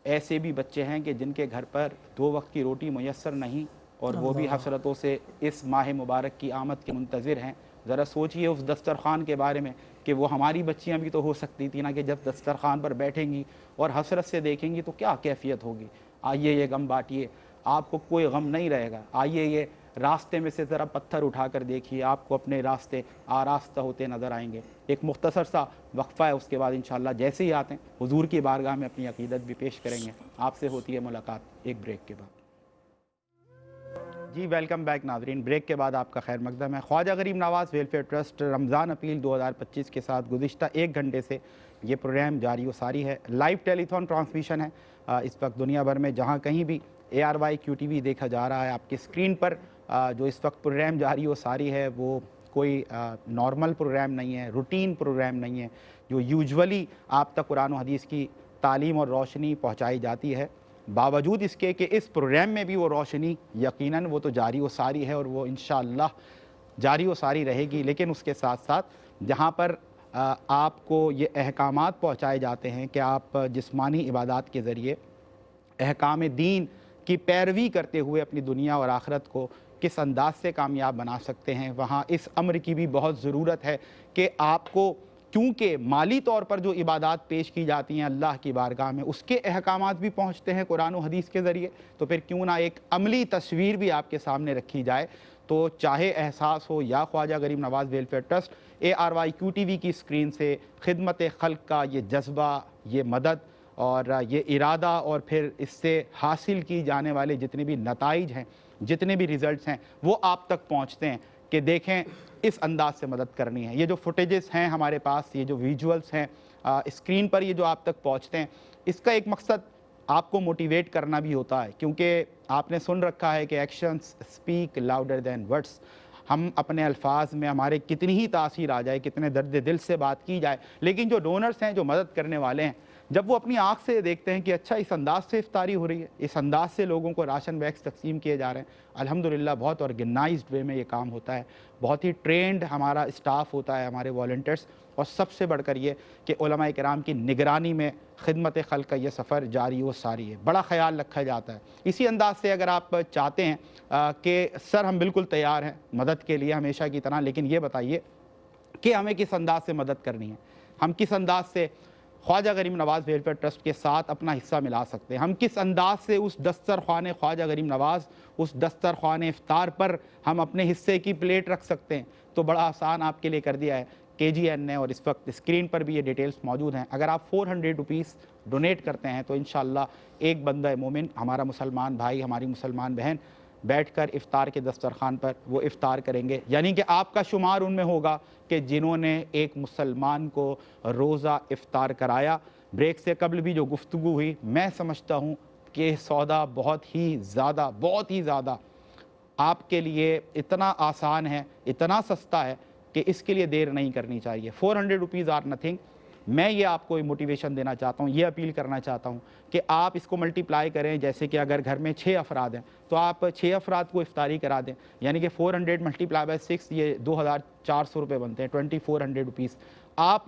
ایسے بھی بچے ہیں کہ جن کے گھر پر 2 وقت کی روٹی میسر نہیں، اور وہ بھی حسرتوں سے اس ماہ مبارک کی آمد کے منتظر ہیں۔ ذرا سوچئے اس دسترخوان کے بارے میں کہ وہ ہماری بچیاں بھی تو ہو سکتی تھی نا کہ جب دسترخوان پر بیٹھیں گی اور حسرت سے دیکھیں گی تو کیا کیفیت ہوگی۔ آئیے یہ غم بانٹیے، آپ کو کوئی غم نہیں رہے گا۔ آئیے یہ راستے میں سے ذرا پتھر اٹھا کر دیکھیے، آپ کو اپنے راستے آراستہ ہوتے نظر آئیں گے۔ ایک مختصر سا وقفہ ہے، اس کے بعد انشاءاللہ جیسے ہی آتے ہیں حضور کی بارگاہ میں اپنی عقیدت بھی پیش کریں گے۔ آپ سے ہوتی ہے ملاقات ایک بریک کے بعد۔ جی ویلکم بیک ناظرین، بریک کے بعد آپ کا خیر مقدم ہے۔ خواجہ غریب نواز ویلفیئر ٹرسٹ رمضان اپیل 2025 کے ساتھ گزشتہ 1 گھنٹے سے یہ پروگرام جاری و ساری ہے۔ لائیو ٹیلی تھون ٹرانسمیشن ہے اس وقت دنیا بھر میں، جہاں کہیں بھی ARY QTV دیکھا جا رہا ہے۔ آپ کی اسکرین پر جو اس وقت پروگرام جاری و ساری ہے وہ کوئی نارمل پروگرام نہیں ہے، روٹین پروگرام نہیں ہے، جو یوجولی آپ تک قرآن و حدیث کی تعلیم اور روشنی پہنچائی جاتی ہے۔ باوجود اس کے کہ اس پروگرام میں بھی وہ روشنی یقیناً وہ تو جاری و ساری ہے اور وہ انشاءاللہ جاری و ساری رہے گی، لیکن اس کے ساتھ ساتھ جہاں پر آپ کو یہ احکامات پہنچائے جاتے ہیں کہ آپ جسمانی عبادات کے ذریعے احکام دین کی پیروی کرتے ہوئے اپنی دنیا اور آخرت کو کس انداز سے کامیاب بنا سکتے ہیں، وہاں اس امر کی بھی بہت ضرورت ہے کہ آپ کو، کیونکہ مالی طور پر جو عبادات پیش کی جاتی ہیں اللہ کی بارگاہ میں اس کے احکامات بھی پہنچتے ہیں قرآن و حدیث کے ذریعے، تو پھر کیوں نہ ایک عملی تصویر بھی آپ کے سامنے رکھی جائے۔ تو چاہے احساس ہو یا خواجہ غریب نواز ویلفیئر ٹرسٹ ARY QTV کی اسکرین سے خدمت خلق کا یہ جذبہ، یہ مدد اور یہ ارادہ، اور پھر اس سے حاصل کی جانے والے جتنے بھی نتائج ہیں، جتنے بھی ریزلٹس ہیں، وہ آپ تک پہنچتے ہیں کہ دیکھیں اس انداز سے مدد کرنی ہے۔ یہ جو فوٹیجز ہیں ہمارے پاس، یہ جو ویجولز ہیں اسکرین پر، یہ جو آپ تک پہنچتے ہیں، اس کا ایک مقصد آپ کو موٹیویٹ کرنا بھی ہوتا ہے، کیونکہ آپ نے سن رکھا ہے کہ actions speak louder than words. ہم اپنے الفاظ میں ہمارے کتنی ہی تاثیر آ جائے، کتنے درد دل سے بات کی جائے، لیکن جو ڈونرز ہیں، جو مدد کرنے والے ہیں، جب وہ اپنی آنکھ سے دیکھتے ہیں کہ اچھا اس انداز سے افطاری ہو رہی ہے، اس انداز سے لوگوں کو راشن بیگز تقسیم کیے جا رہے ہیں، الحمدللہ بہت آرگنائزڈ وے میں یہ کام ہوتا ہے، بہت ہی ٹرینڈ ہمارا اسٹاف ہوتا ہے، ہمارے والنٹیئرس، اور سب سے بڑھ کر یہ کہ علماء کرام کی نگرانی میں خدمت خلق کا یہ سفر جاری و ساری ہے، بڑا خیال رکھا جاتا ہے۔ اسی انداز سے اگر آپ چاہتے ہیں کہ سر ہم بالکل تیار ہیں مدد کے لیے ہمیشہ کی طرح، لیکن یہ بتائیے کہ ہمیں کس انداز سے مدد کرنی ہے، ہم کس انداز سے خواجہ غریب نواز ویلفیئر ٹرسٹ کے ساتھ اپنا حصہ ملا سکتے ہیں، ہم کس انداز سے اس دسترخوان خواجہ غریب نواز، اس دسترخوان افطار پر ہم اپنے حصے کی پلیٹ رکھ سکتے ہیں۔ تو بڑا آسان آپ کے لیے کر دیا ہے KGN نے، اور اس وقت اسکرین پر بھی یہ ڈیٹیلز موجود ہیں۔ اگر آپ 400 روپیز ڈونیٹ کرتے ہیں تو انشاءاللہ ایک بندہ مومن، ہمارا مسلمان بھائی، ہماری مسلمان بہن بیٹھ کر افطار کے دسترخوان پر وہ افطار کریں گے، یعنی کہ آپ کا شمار ان میں ہوگا کہ جنہوں نے ایک مسلمان کو روزہ افطار کرایا۔ بریک سے قبل بھی جو گفتگو ہوئی، میں سمجھتا ہوں کہ سودا بہت ہی زیادہ آپ کے لیے اتنا آسان ہے، اتنا سستا ہے کہ اس کے لیے دیر نہیں کرنی چاہیے۔ 400 روپیز آر نتھنگ۔ میں یہ آپ کو موٹیویشن دینا چاہتا ہوں، یہ اپیل کرنا چاہتا ہوں کہ آپ اس کو ملٹیپلائی کریں، جیسے کہ اگر گھر میں 6 افراد ہیں تو آپ 6 افراد کو افطاری کرا دیں، یعنی کہ 400 ملٹیپلائی بائی 6 یہ 2400 روپے بنتے ہیں، 2400 روپیز۔ آپ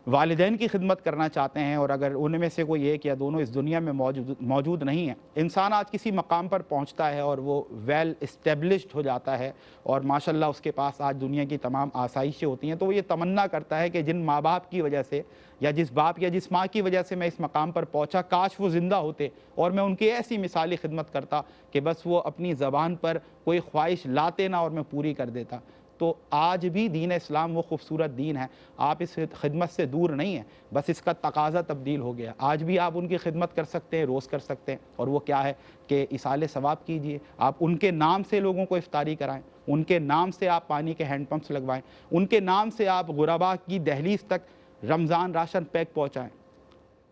والدین کی خدمت کرنا چاہتے ہیں، اور اگر ان میں سے کوئی ایک یا دونوں اس دنیا میں موجود نہیں ہیں، انسان آج کسی مقام پر پہنچتا ہے اور وہ ویل اسٹیبلشڈ ہو جاتا ہے اور ماشاءاللہ اس کے پاس آج دنیا کی تمام آسائشیں ہوتی ہیں، تو وہ یہ تمنا کرتا ہے کہ جن ماں باپ کی وجہ سے یا جس باپ یا جس ماں کی وجہ سے میں اس مقام پر پہنچا، کاش وہ زندہ ہوتے اور میں ان کی ایسی مثالی خدمت کرتا کہ بس وہ اپنی زبان پر کوئی خواہش لاتے نہ اور میں پوری کر دیتا۔ تو آج بھی دین اسلام وہ خوبصورت دین ہے، آپ اس خدمت سے دور نہیں ہیں، بس اس کا تقاضا تبدیل ہو گیا۔ آج بھی آپ ان کی خدمت کر سکتے ہیں، روز کر سکتے ہیں، اور وہ کیا ہے کہ ایصال ثواب کیجئے، آپ ان کے نام سے لوگوں کو افطاری کرائیں، ان کے نام سے آپ پانی کے ہینڈ پمپس لگوائیں، ان کے نام سے آپ غرباء کی دہلیز تک رمضان راشن پیک پہنچائیں۔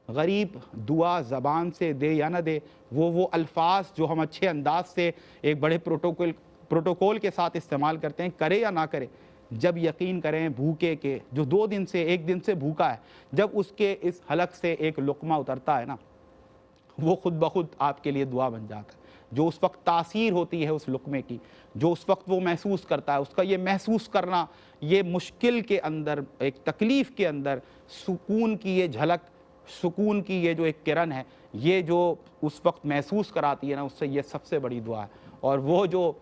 غریب دعا زبان سے دے یا نہ دے، وہ الفاظ جو ہم اچھے انداز سے ایک بڑے پروٹوکول کے ساتھ استعمال کرتے ہیں، کرے یا نہ کرے، جب یقین کریں بھوکے کے جو 2 دن سے 1 دن سے بھوکا ہے، جب اس کے اس حلق سے ایک لقمہ اترتا ہے نا، وہ خود بخود آپ کے لیے دعا بن جاتا ہے۔ جو اس وقت تاثیر ہوتی ہے اس لقمے کی، جو اس وقت وہ محسوس کرتا ہے، اس کا یہ محسوس کرنا، یہ مشکل کے اندر، ایک تکلیف کے اندر سکون کی یہ جھلک، سکون کی یہ جو ایک کرن ہے، یہ جو اس وقت محسوس کراتی ہے نا، اس سے یہ سب سے بڑی دعا ہے۔ اور وہ جو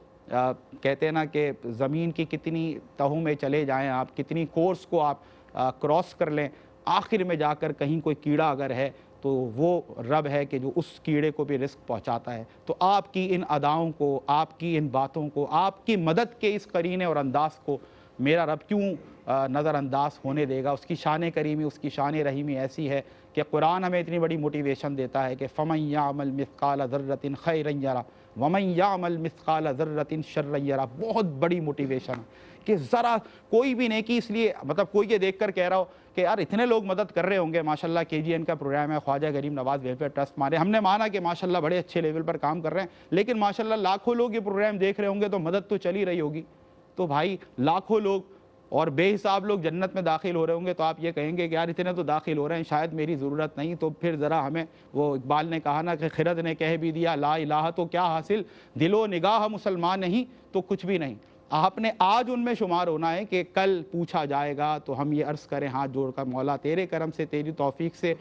کہتے ہیں نا کہ زمین کی کتنی تہوں میں چلے جائیں آپ، کتنی کورس کو آپ کراس کر لیں، آخر میں جا کر کہیں کوئی کیڑا اگر ہے تو وہ رب ہے کہ جو اس کیڑے کو بھی رزق پہنچاتا ہے۔ تو آپ کی ان اداؤں کو، آپ کی ان باتوں کو، آپ کی مدد کے اس قرینے اور انداز کو میرا رب کیوں نظر انداز ہونے دے گا؟ اس کی شان کریمی، اس کی شان رحیمی ایسی ہے کہ قرآن ہمیں اتنی بڑی موٹیویشن دیتا ہے کہ فَمَن يَعْمَلْ مِثْقَالَ ذَرَّةٍ خَيْرًا يَرَهُ وَمَن يَعْمَلْ مِثْقَالَ ذَرَّةٍ شَرًّا يَرَهُ۔ بہت بڑی موٹیویشن ہے کہ ذرا کوئی بھی نیکی، اس لیے مطلب کوئی یہ دیکھ کر کہہ رہا ہو کہ یار اتنے لوگ مدد کر رہے ہوں گے، ماشاءاللہ KGN کا پروگرام ہے، خواجہ غریب نواز ویلفیئر ٹرسٹ مانے، ہم نے مانا کہ ماشاءاللہ بڑے اچھے لیول پر کام کر رہے ہیں، لیکن ماشاءاللہ لاکھوں لوگ یہ پروگرام دیکھ رہے ہوں گے تو مدد تو چلی رہی ہوگی۔ تو بھائی لاکھوں لوگ اور بے حساب لوگ جنت میں داخل ہو رہے ہوں گے تو آپ یہ کہیں گے کہ یار اتنے تو داخل ہو رہے ہیں، شاید میری ضرورت نہیں، تو پھر ذرا ہمیں، وہ اقبال نے کہا نا کہ خرد نے کہہ بھی دیا لا الہ تو کیا حاصل، دل و نگاہ مسلمان نہیں تو کچھ بھی نہیں۔ آپ نے آج ان میں شمار ہونا ہے کہ کل پوچھا جائے گا تو ہم یہ عرض کریں ہاتھ جوڑ کر مولا تیرے کرم سے، تیری توفیق سے،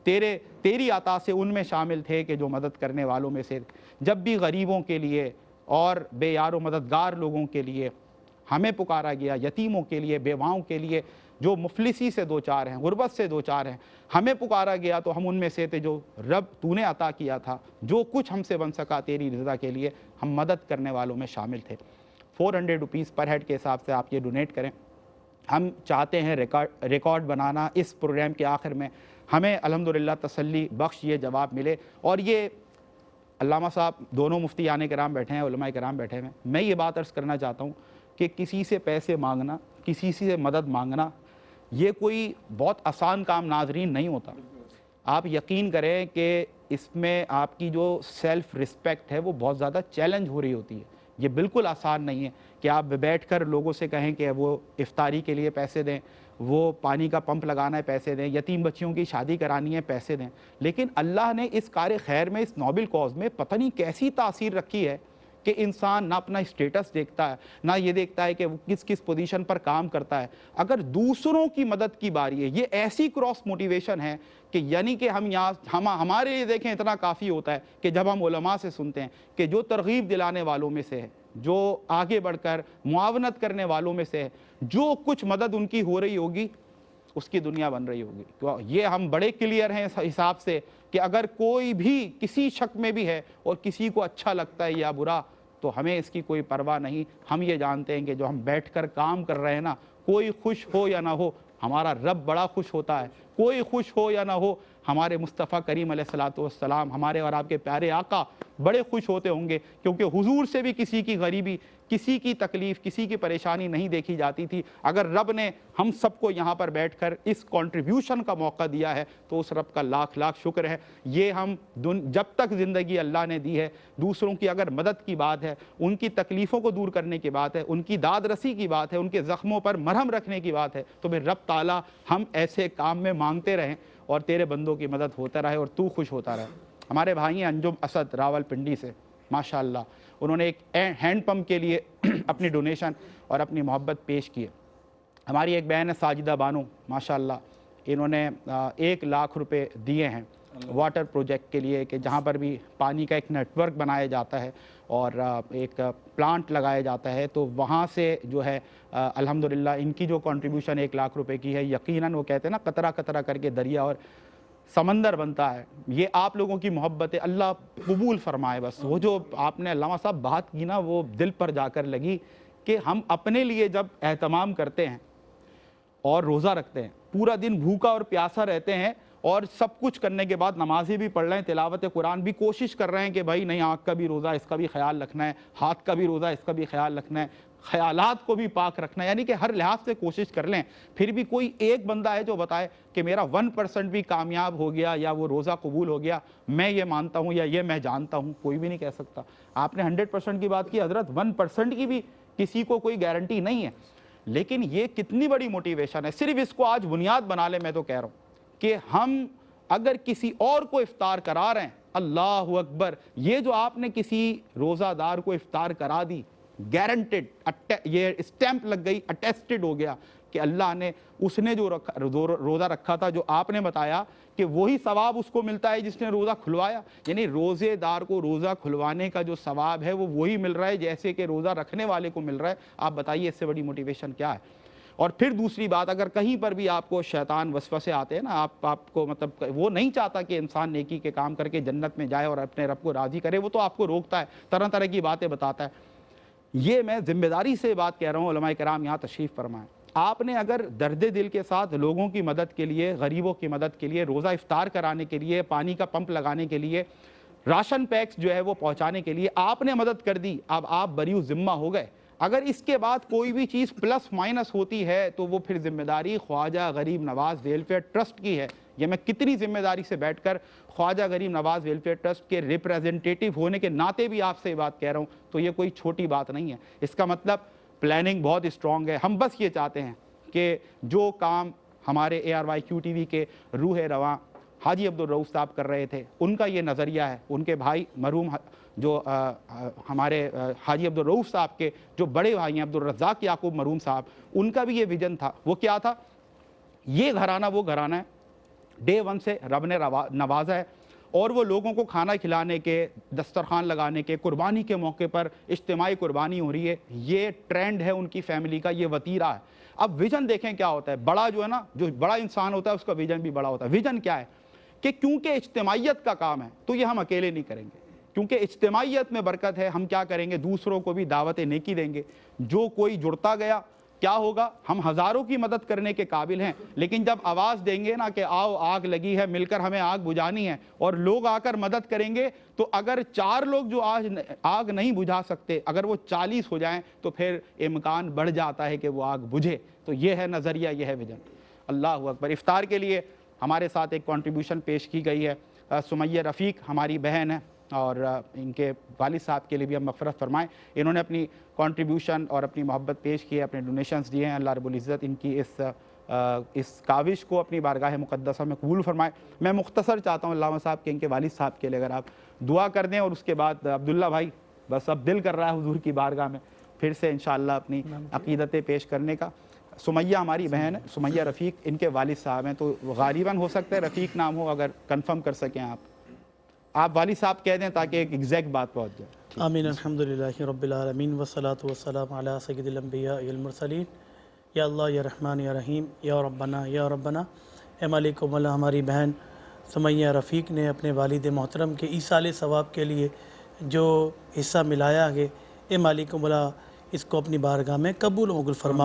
تیری عطا سے ان میں شامل تھے کہ جو مدد کرنے والوں میں سے۔ جب بھی غریبوں کے لیے اور بے یار و مددگار لوگوں کے لیے ہمیں پکارا گیا، یتیموں کے لیے، بیواؤں کے لیے جو مفلسی سے دوچار ہیں، غربت سے دوچار ہیں، ہمیں پکارا گیا تو ہم ان میں سے تھے جو رب تو نے عطا کیا تھا، جو کچھ ہم سے بن سکا تیری رضا کے لیے ہم مدد کرنے والوں میں شامل تھے۔ 400 روپیز پر ہیڈ کے حساب سے آپ یہ ڈونیٹ کریں۔ ہم چاہتے ہیں ریکارڈ بنانا، اس پروگرام کے آخر میں ہمیں الحمدللہ تسلی بخش یہ جواب ملے۔ اور یہ علامہ صاحب، دونوں مفتیان کرام بیٹھے ہیں، علماء کرام بیٹھے ہیں، میں یہ بات عرض کرنا چاہتا ہوں کہ کسی سے پیسے مانگنا، کسی سے مدد مانگنا، یہ کوئی بہت آسان کام ناظرین نہیں ہوتا۔ آپ یقین کریں کہ اس میں آپ کی جو سیلف رسپیکٹ ہے وہ بہت زیادہ چیلنج ہو رہی ہوتی ہے۔ یہ بالکل آسان نہیں ہے کہ آپ بیٹھ کر لوگوں سے کہیں کہ وہ افطاری کے لیے پیسے دیں، وہ پانی کا پمپ لگانا ہے پیسے دیں، یتیم بچیوں کی شادی کرانی ہے پیسے دیں۔ لیکن اللہ نے اس کار خیر میں، اس نوبل کاز میں پتہ نہیں کیسی تاثیر رکھی ہے کہ انسان نہ اپنا اسٹیٹس دیکھتا ہے، نہ یہ دیکھتا ہے کہ وہ کس پوزیشن پر کام کرتا ہے۔ اگر دوسروں کی مدد کی باری ہے، یہ ایسی کراس موٹیویشن ہے کہ یعنی کہ ہمارے لیے دیکھیں اتنا کافی ہوتا ہے کہ جب ہم علماء سے سنتے ہیں کہ جو ترغیب دلانے والوں میں سے ہے، جو آگے بڑھ کر معاونت کرنے والوں میں سے ہے، جو کچھ مدد ان کی ہو رہی ہوگی اس کی دنیا بن رہی ہوگی۔ تو یہ ہم بڑے کلیئر ہیں اس حساب سے کہ اگر کوئی بھی کسی شک میں بھی ہے اور کسی کو اچھا لگتا ہے یا برا، تو ہمیں اس کی کوئی پرواہ نہیں۔ ہم یہ جانتے ہیں کہ جو ہم بیٹھ کر کام کر رہے ہیں نا، کوئی خوش ہو یا نہ ہو، ہمارا رب بڑا خوش ہوتا ہے۔ کوئی خوش ہو یا نہ ہو، ہمارے مصطفیٰ کریم علیہ السلام، ہمارے اور آپ کے پیارے آقا بڑے خوش ہوتے ہوں گے، کیونکہ حضور سے بھی کسی کی غریبی، کسی کی تکلیف، کسی کی پریشانی نہیں دیکھی جاتی تھی۔ اگر رب نے ہم سب کو یہاں پر بیٹھ کر اس کنٹریبیوشن کا موقع دیا ہے تو اس رب کا لاکھ لاکھ شکر ہے۔ یہ ہم جب تک زندگی اللہ نے دی ہے، دوسروں کی اگر مدد کی بات ہے، ان کی تکلیفوں کو دور کرنے کی بات ہے، ان کی داد رسی کی بات ہے، ان کے زخموں پر مرہم رکھنے کی بات ہے، تو پھر رب تعالیٰ ہم ایسے کام میں مانگتے رہیں اور تیرے بندوں کی مدد ہوتا رہے اور تو خوش ہوتا رہے۔ ہمارے بھائی ہیں انجم اسد راول پنڈی سے، ماشاءاللہ انہوں نے ایک ہینڈ پمپ کے لیے اپنی ڈونیشن اور اپنی محبت پیش کی ہے۔ ہماری ایک بہن ہے ساجدہ بانو، ماشاءاللہ انہوں نے 1 لاکھ روپے دیے ہیں واٹر پروجیکٹ کے لیے کہ جہاں پر بھی پانی کا ایک نیٹ ورک بنایا جاتا ہے اور ایک پلانٹ لگایا جاتا ہے، تو وہاں سے جو ہے الحمدللہ ان کی جو کنٹریبیوشن 1 لاکھ روپے کی ہے، یقیناً وہ کہتے ہیں نا قطرہ قطرہ کر کے دریا اور سمندر بنتا ہے. یہ آپ لوگوں کی محبت ہے، اللہ قبول فرمائے. بس وہ جو آپ نے علامہ صاحب بات کی نا، وہ دل پر جا کر لگی کہ ہم اپنے لیے جب اہتمام کرتے ہیں اور روزہ رکھتے ہیں، پورا دن بھوکا اور پیاسا رہتے ہیں، اور سب کچھ کرنے کے بعد نمازیں بھی پڑھ رہے ہیں، تلاوت قرآن بھی، کوشش کر رہے ہیں کہ بھائی نہیں آنکھ کا بھی روزہ اس کا بھی خیال رکھنا ہے، ہاتھ کا بھی روزہ اس کا بھی خیال رکھنا ہے، خیالات کو بھی پاک رکھنا ہے، یعنی کہ ہر لحاظ سے کوشش کر لیں. پھر بھی کوئی ایک بندہ ہے جو بتائے کہ میرا 1% بھی کامیاب ہو گیا یا وہ روزہ قبول ہو گیا، میں یہ مانتا ہوں یا یہ میں جانتا ہوں، کوئی بھی نہیں کہہ سکتا. آپ نے 100% کی بات کی حضرت، 1% کی بھی کسی کو کوئی گارنٹی نہیں ہے. لیکن یہ کتنی بڑی موٹیویشن ہے. صرف اس کو آج بنیاد بنا لیں. میں تو کہہ رہا ہوں کہ ہم اگر کسی اور کو افطار کرا رہے ہیں، اللہ اکبر، یہ جو آپ نے کسی روزہ دار کو افطار کرا دی، گارنٹیڈ، یہ اسٹیمپ لگ گئی، اٹیسٹڈ ہو گیا کہ اللہ نے، اس نے جو روزہ رکھا تھا جو آپ نے بتایا، کہ وہی ثواب اس کو ملتا ہے جس نے روزہ کھلوایا. یعنی روزے دار کو روزہ کھلوانے کا جو ثواب ہے وہ وہی مل رہا ہے جیسے کہ روزہ رکھنے والے کو مل رہا ہے. آپ بتائیے اس سے بڑی موٹیویشن کیا ہے؟ اور پھر دوسری بات، اگر کہیں پر بھی آپ کو شیطان وسوسے آتے ہیں نا، آپ کو مطلب وہ نہیں چاہتا کہ انسان نیکی کے کام کر کے جنت میں جائے اور اپنے رب کو راضی کرے، وہ تو آپ کو روکتا ہے، طرح طرح کی باتیں بتاتا ہے. یہ میں ذمہ داری سے بات کہہ رہا ہوں، علماء کرام یہاں تشریف فرمائیں. آپ نے اگر درد دل کے ساتھ لوگوں کی مدد کے لیے، غریبوں کی مدد کے لیے، روزہ افطار کرانے کے لیے، پانی کا پمپ لگانے کے لیے، راشن پیکس جو ہے وہ پہنچانے کے لیے آپ نے مدد کر دی، اب آپ بریء ذمہ ہو گئے. اگر اس کے بعد کوئی بھی چیز پلس مائنس ہوتی ہے تو وہ پھر ذمہ داری خواجہ غریب نواز ویلفیئر ٹرسٹ کی ہے. یہ میں کتنی ذمہ داری سے بیٹھ کر خواجہ غریب نواز ویلفیئر ٹرسٹ کے ریپریزنٹیٹیو ہونے کے ناطے بھی آپ سے یہ بات کہہ رہا ہوں، تو یہ کوئی چھوٹی بات نہیں ہے. اس کا مطلب پلاننگ بہت اسٹرانگ ہے. ہم بس یہ چاہتے ہیں کہ جو کام ہمارے ARYQ TV کے روح رواں حاجی عبدالرؤف صاحب کر رہے تھے، ان کا یہ نظریہ ہے. ان کے بھائی مرحوم جو ہمارے حاجی عبدالرؤف صاحب کے جو بڑے بھائی ہیں عبدالرزاق یعقوب مرحوم صاحب، ان کا بھی یہ ویژن تھا. وہ کیا تھا؟ یہ گھرانہ وہ گھرانہ ہے ڈے 1 سے رب نے نوازا ہے، اور وہ لوگوں کو کھانا کھلانے کے، دسترخوان لگانے کے، قربانی کے موقع پر اجتماعی قربانی ہو رہی ہے. یہ ٹرینڈ ہے ان کی فیملی کا، یہ وتیرہ ہے. اب ویژن دیکھیں کیا ہوتا ہے. بڑا جو ہے نا، جو بڑا انسان ہوتا ہے اس کا ویژن بھی بڑا ہوتا ہے. ویژن کیا ہے کہ کیونکہ اجتماعیت کا کام ہے تو یہ ہم اکیلے نہیں کریں گے، کیونکہ اجتماعیت میں برکت ہے. ہم کیا کریں گے؟ دوسروں کو بھی دعوت نیکی دیں گے. جو کوئی جڑتا گیا کیا ہوگا؟ ہم ہزاروں کی مدد کرنے کے قابل ہیں، لیکن جب آواز دیں گے نا کہ آؤ آگ لگی ہے، مل کر ہمیں آگ بجھانی ہے، اور لوگ آ کر مدد کریں گے، تو اگر 4 لوگ جو آگ نہیں بجھا سکتے، اگر وہ 40 ہو جائیں تو پھر امکان بڑھ جاتا ہے کہ وہ آگ بجھے. تو یہ ہے نظریہ، یہ ہے ویژن. اللہ اکبر. افطار کے لیے ہمارے ساتھ ایک کنٹریبیوشن پیش کی گئی ہے. سمیہ رفیق ہماری بہن ہے، اور ان کے والد صاحب کے لیے بھی ہم مغفرت فرمائیں. انہوں نے اپنی کنٹریبیوشن اور اپنی محبت پیش کی ہے، اپنے ڈونیشنز دیے ہیں. اللہ رب العزت ان کی اس کاوش کو اپنی بارگاہ مقدسہ میں قبول فرمائے. میں مختصر چاہتا ہوں علامہ صاحب کے، ان کے والد صاحب کے لیے اگر آپ دعا کر دیں، اور اس کے بعد عبداللہ بھائی بس اب دل کر رہا ہے حضور کی بارگاہ میں پھر سے انشاءاللہ اپنی عقیدتیں پیش کرنے کا. سمیہ ہماری بہن ہے، سمیہ رفیق ان کے والد صاحب ہیں، تو غالباً ہو سکتا ہے رفیق نام ہو، اگر کنفرم کر سکیں آپ والد صاحب کہہ دیں تاکہ ایک ایگزیکٹ بات پہنچ جائے. آمین. الحمدللہ رب العالمین والصلاة والسلام علی سید الانبیاء والمرسلین. یا اللہ یا رحمان یا رحیم یا ربنا یا ربنا. اے مالک و مولا، ہماری بہن سمیہ رفیق نے اپنے والد محترم کے ایصال ثواب کے لیے جو حصہ ملایا ہے، اے مالک و مولا اس کو اپنی بارگاہ میں قبول و مقبول فرما،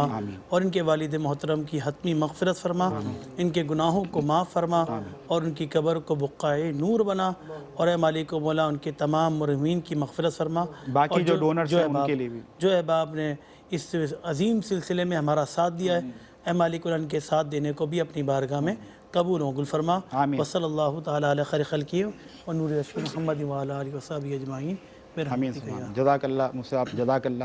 اور ان کے والد محترم کی حتمی مغفرت فرما، ان کے گناہوں کو معاف فرما، اور ان کی قبر کو بقعۂ نور بنا، اور اے مالک و مولا ان کے تمام مرحومین کی مغفرت فرما. باقی جو ڈونرز ہیں ان کے لیے بھی، جو احباب نے اس عظیم سلسلے میں ہمارا ساتھ دیا ہے، اے مالک ان کے ساتھ دینے کو بھی اپنی بارگاہ میں قبول و مقبول فرما. وصلی اللہ تعالی علی خیر خلقہ ونور عرش محمد وعلی آلہ وصحبہ اجمعین پھر آمین سبحان جزاک اللہ مصعب جزاک اللہ۔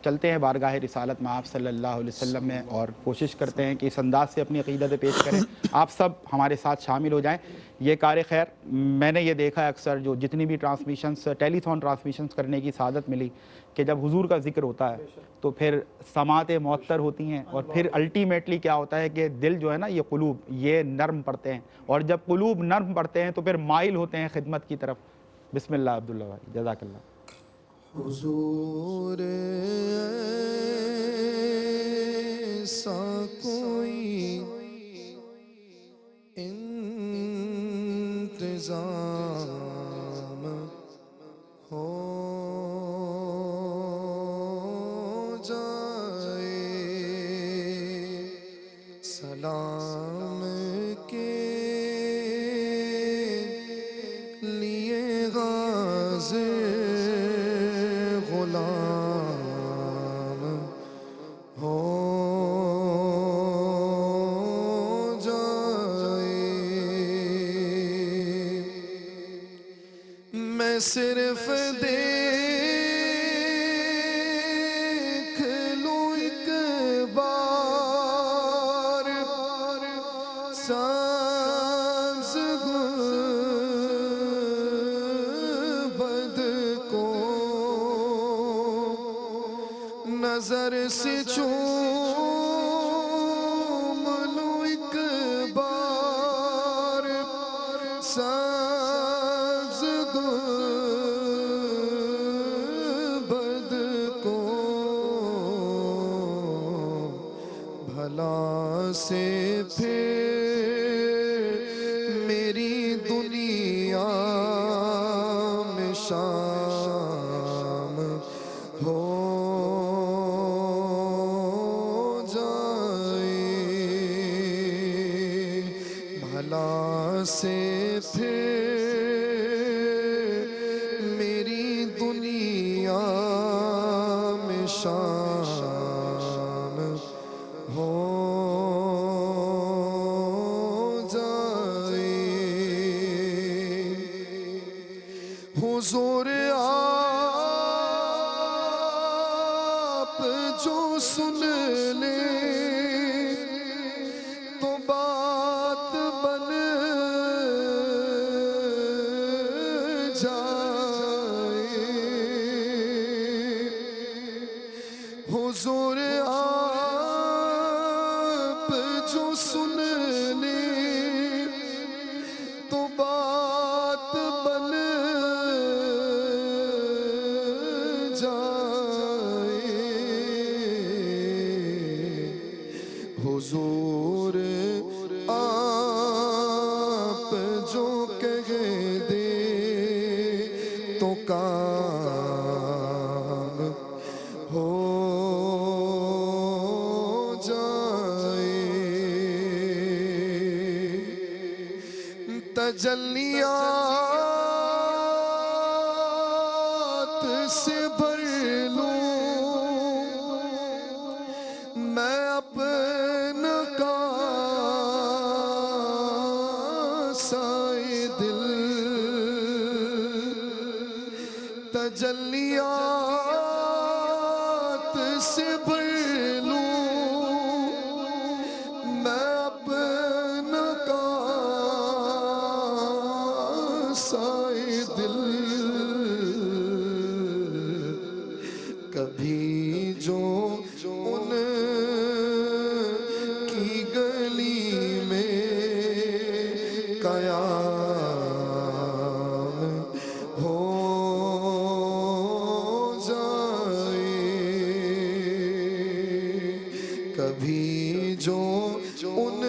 چلتے ہیں بارگاہ رسالت میں آپ صلی اللہ علیہ وسلم میں اور کوشش کرتے ہیں کہ اس انداز سے اپنی عقیدت پیش کریں، آپ سب ہمارے ساتھ شامل ہو جائیں۔ یہ کار خیر میں نے یہ دیکھا ہے اکثر جو جتنی بھی ٹرانسمیشنز ٹیلی تھون ٹرانسمیشنز کرنے کی سعادت ملی کہ جب حضور کا ذکر ہوتا ہے تو پھر سماعتیں معطر ہوتی ہیں، اور پھر الٹیمیٹلی کیا ہوتا ہے کہ دل جو ہے نا یہ قلوب یہ نرم پڑتے ہیں، اور جب قلوب نرم پڑتے ہیں تو پھر مائل ہوتے ہیں خدمت کی طرف۔ بسم اللہ عبداللہ بھائی جزاک اللہ۔ حضور ایسا کوئی انتظام ہو جائے، سلام کے لیے غازر غلام ہو جائے، میں صرف دیکھ لوں ایک بار سبز گنبد کو، نظر سے چوم لوں ایک بار سبز گنبد کو، بھلا سے پھر میری دنیا میں شام ہو جائے، بھلا سے پھر میری دنیا میں شام ہو جائے۔ حضور آپ جو سن لیں تو بات بن جائے، حضور آپ جو سن لیں تو بات بن جائے، حضور آپ جو کہہ دے تو کام ہو جائے، تجلیات سے بھر لوں میں اپنا کاسۂ دل، تجلیات سے بھر لوں میں اپنا کاسۂ دل، کبھی جو ان کی گلی میں قیام ہو جائے، کبھی جو ان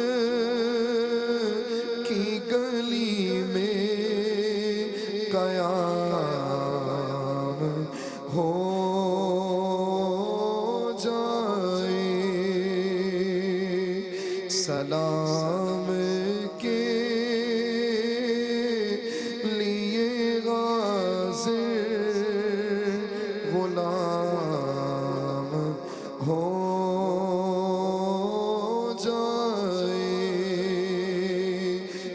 کی گلی میں قیام ہو جائے، سلام کے لیے غازر غلام ہو جائے،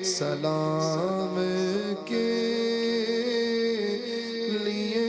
سلام کے لیے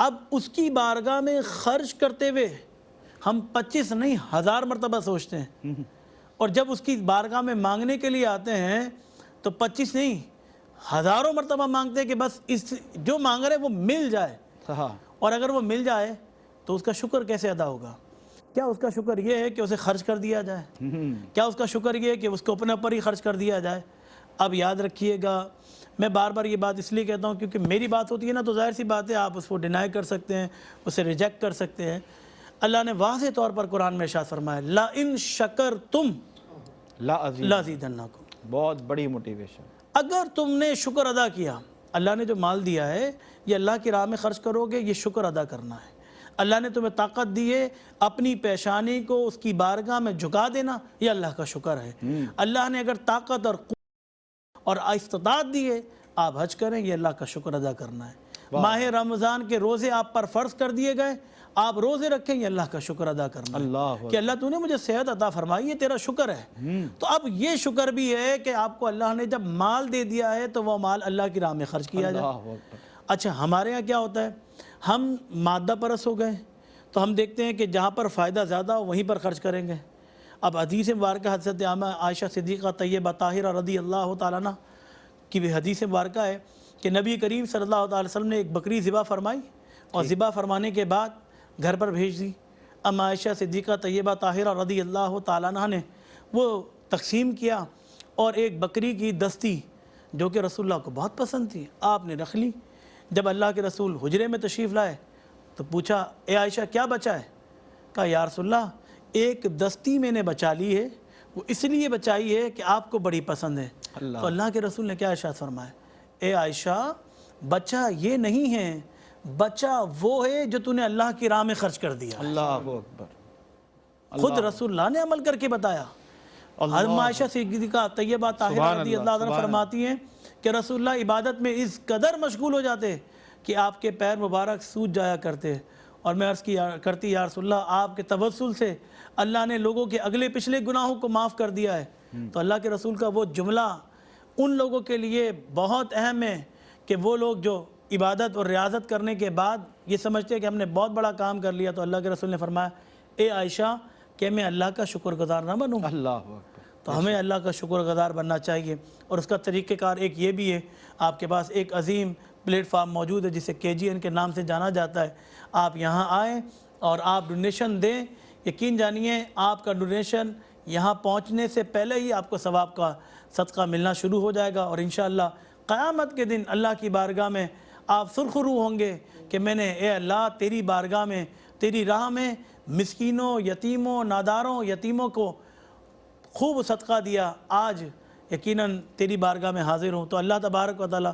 اب اس کی بارگاہ میں خرچ کرتے ہوئے ہم 25 نہیں 1000 مرتبہ سوچتے ہیں، اور جب اس کی بارگاہ میں مانگنے کے لیے آتے ہیں تو 25 نہیں ہزاروں مرتبہ مانگتے ہیں کہ بس اس جو مانگ رہے وہ مل جائے. اور اگر وہ مل جائے تو اس کا شکر کیسے ادا ہوگا؟ کیا اس کا شکر یہ ہے کہ اسے خرچ کر دیا جائے؟ کیا اس کا شکر یہ ہے کہ اس کو اپنے اوپر ہی خرچ کر دیا جائے؟ اب یاد رکھیے گا، میں بار بار یہ بات اس لیے کہتا ہوں کیونکہ میری بات ہوتی ہے نا، تو ظاہر سی بات ہے آپ اس کو ڈینائی کر سکتے ہیں، اسے ریجیکٹ کر سکتے ہیں. اللہ نے واضح طور پر قرآن میں ارشاد فرمایا لَإِن شَكَرْتُمْ لَأَزِيدَنَّكُمْ. بہت بڑی موٹیویشن. اگر تم نے شکر ادا کیا، اللہ نے جو مال دیا ہے یہ اللہ کی راہ میں خرچ کرو گے، یہ شکر ادا کرنا ہے. اللہ نے تمہیں طاقت دی ہے، اپنی پیشانی کو اس کی بارگاہ میں جھکا دینا، یہ اللہ کا شکر ہے. اللہ نے اگر طاقت اور استطاعت دی ہے، آپ حج کریں، یہ اللہ کا شکر ادا کرنا ہے. ماہ رمضان کے روزے آپ پر فرض کر دیے گئے، آپ روزے رکھیں، یہ اللہ کا شکر ادا کرنا ہے کہ اللہ تو نے مجھے صحت عطا فرمائی، یہ تیرا شکر ہے. تو اب یہ شکر بھی ہے کہ آپ کو اللہ نے جب مال دے دیا ہے تو وہ مال اللہ کی راہ میں خرچ کیا جائے. اچھا ہمارے ہاں کیا ہوتا ہے، ہم مادہ پرست ہو گئے تو ہم دیکھتے ہیں کہ جہاں پر فائدہ زیادہ ہو وہیں پر خرچ کریں گے. اب حدیث مبارکہ حضرت عائشہ صدیقہ طیبہ طاہرہ رضی اللہ تعالیٰ عنہ کی بھی حدیث مبارکہ ہے کہ نبی کریم صلی اللہ علیہ وسلم نے ایک بکری ذبح فرمائی اور ذبح فرمانے کے بعد گھر پر بھیج دی. ام عائشہ صدیقہ طیبہ طاہرہ رضی اللہ تعالیٰ عنہ نے وہ تقسیم کیا اور ایک بکری کی دستی جو کہ رسول اللہ کو بہت پسند تھی آپ نے رکھ لی. جب اللہ کے رسول حجرے میں تشریف لائے تو پوچھا اے عائشہ کیا بچا ہے؟ کہا یا رسول اللہ ایک دستی میں نے بچا لی ہے، وہ اس لیے بچائی ہے کہ آپ کو بڑی پسند ہے. تو اللہ کے رسول نے کیا ارشاد فرمایا، اے عائشہ بچہ یہ نہیں ہے، بچہ وہ ہے جو تو نے اللہ کی راہ میں خرچ کر دیا. اللہ اکبر. خود رسول اللہ نے عمل کر کے بتایا. حضرت عائشہ صدیقہ طیبہ طاہرہ رضی اللہ عنہ فرماتی ہیں کہ رسول اللہ عبادت میں اس قدر مشغول ہو جاتے کہ آپ کے پیر مبارک سوج جایا کرتے، اور میں عرض کرتی یا رسول اللہ آپ کے توسل سے اللہ نے لوگوں کے اگلے پچھلے گناہوں کو معاف کر دیا ہے. تو اللہ کے رسول کا وہ جملہ ان لوگوں کے لیے بہت اہم ہے کہ وہ لوگ جو عبادت اور ریاضت کرنے کے بعد یہ سمجھتے ہیں کہ ہم نے بہت بڑا کام کر لیا، تو اللہ کے رسول نے فرمایا اے عائشہ کہ میں اللہ کا شکر گزار نہ بنوں. اللہ اکبر. تو ہمیں اللہ کا شکر گزار بننا چاہیے، اور اس کا طریقہ کار ایک یہ بھی ہے، آپ کے پاس ایک عظیم پلیٹ فارم موجود ہے جسے KGN کے نام سے جانا جاتا ہے. آپ یہاں آئیں اور آپ ڈونیشن دیں. یقین جانیے آپ کا ڈونیشن یہاں پہنچنے سے پہلے ہی آپ کو ثواب کا صدقہ ملنا شروع ہو جائے گا، اور انشاءاللہ قیامت کے دن اللہ کی بارگاہ میں آپ سرخرو ہوں گے کہ میں نے اے اللہ تیری بارگاہ میں تیری راہ میں مسکینوں، یتیموں، ناداروں، یتیموں کو خوب صدقہ دیا، آج یقیناً تیری بارگاہ میں حاضر ہوں. تو اللہ تبارک و تعالیٰ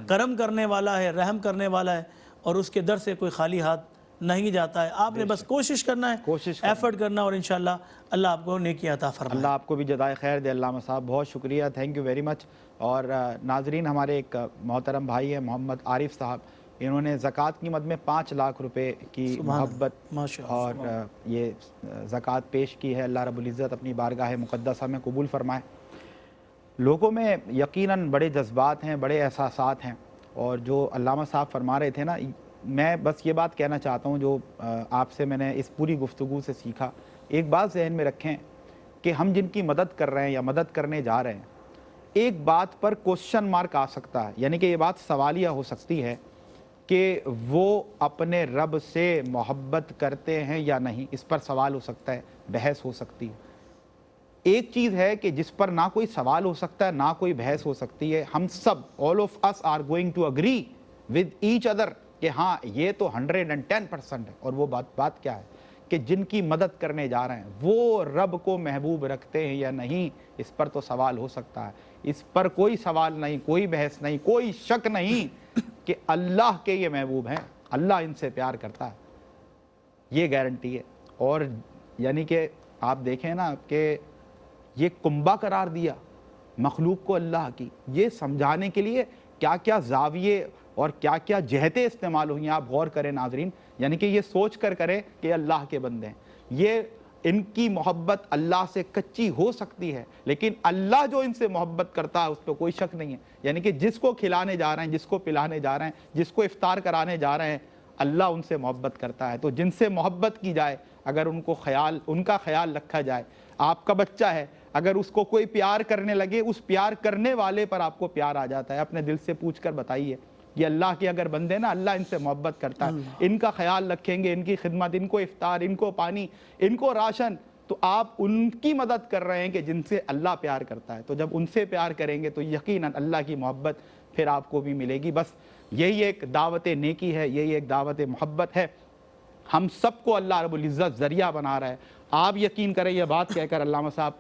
کرم کرنے والا ہے، رحم کرنے والا ہے، اور اس کے در سے کوئی خالی ہاتھ نہیں جاتا ہے. آپ نے بس کوشش کرنا ہے، ایفرٹ کرنا، اور انشاءاللہ اللہ آپ کو نیکی عطا فرمائے. اللہ آپ کو بھی جزائے خیر دے. علامہ صاحب بہت شکریہ، تھینک یو ویری مچ. اور ناظرین ہمارے ایک محترم بھائی ہیں محمد عارف صاحب، انہوں نے زکوٰۃ کی مد میں 5 لاکھ روپے کی محبت اور یہ زکوٰۃ پیش کی ہے. اللہ رب العزت اپنی بارگاہ مقدسہ میں قبول فرمائے. لوگوں میں یقیناً بڑے جذبات ہیں، بڑے احساسات ہیں، اور جو علامہ صاحب فرما رہے تھے نا، میں بس یہ بات کہنا چاہتا ہوں جو آپ سے میں نے اس پوری گفتگو سے سیکھا. ایک بات ذہن میں رکھیں کہ ہم جن کی مدد کر رہے ہیں یا مدد کرنے جا رہے ہیں، ایک بات پر کوشچن مارک آ سکتا ہے، یعنی کہ یہ بات سوالیہ ہو سکتی ہے کہ وہ اپنے رب سے محبت کرتے ہیں یا نہیں. اس پر سوال ہو سکتا ہے، بحث ہو سکتی ہے. ایک چیز ہے کہ جس پر نہ کوئی سوال ہو سکتا ہے نہ کوئی بحث ہو سکتی ہے، ہم سب all of us are going to agree with each other کہ ہاں یہ تو 110% ہے. اور وہ بات کیا ہے کہ جن کی مدد کرنے جا رہے ہیں وہ رب کو محبوب رکھتے ہیں یا نہیں، اس پر تو سوال ہو سکتا ہے. اس پر کوئی سوال نہیں، کوئی بحث نہیں، کوئی شک نہیں کہ اللہ کے یہ محبوب ہیں، اللہ ان سے پیار کرتا ہے، یہ گارنٹی ہے. اور یعنی کہ آپ دیکھیں نا کہ یہ کنبہ قرار دیا مخلوق کو اللہ کی، یہ سمجھانے کے لیے کیا کیا زاویے اور کیا کیا جہتیں استعمال ہوئی ہیں. آپ غور کریں ناظرین، یعنی کہ یہ سوچ کر کریں کہ اللہ کے بندے ہیں، یہ ان کی محبت اللہ سے کچی ہو سکتی ہے، لیکن اللہ جو ان سے محبت کرتا ہے اس پہ کوئی شک نہیں ہے. یعنی کہ جس کو کھلانے جا رہے ہیں، جس کو پلانے جا رہے ہیں، جس کو افطار کرانے جا رہے ہیں، اللہ ان سے محبت کرتا ہے۔ تو جن سے محبت کی جائے، اگر ان کا خیال رکھا جائے، آپ کا بچہ ہے، اگر اس کو کوئی پیار کرنے لگے، اس پیار کرنے والے پر آپ کو پیار آ جاتا ہے۔ اپنے دل سے پوچھ کر بتائیے، یہ اللہ کے اگر بندے نا، اللہ ان سے محبت کرتا ہے، ان کا خیال رکھیں گے، ان کی خدمت، ان کو افطار، ان کو پانی، ان کو راشن، تو آپ ان کی مدد کر رہے ہیں کہ جن سے اللہ پیار کرتا ہے۔ تو جب ان سے پیار کریں گے تو یقیناً اللہ کی محبت پھر آپ کو بھی ملے گی۔ بس یہی ایک دعوت نیکی ہے، یہی ایک دعوت محبت ہے۔ ہم سب کو اللہ رب العزت ذریعہ بنا رہا ہے۔ آپ یقین کریں، یہ بات کہہ کر علامہ صاحب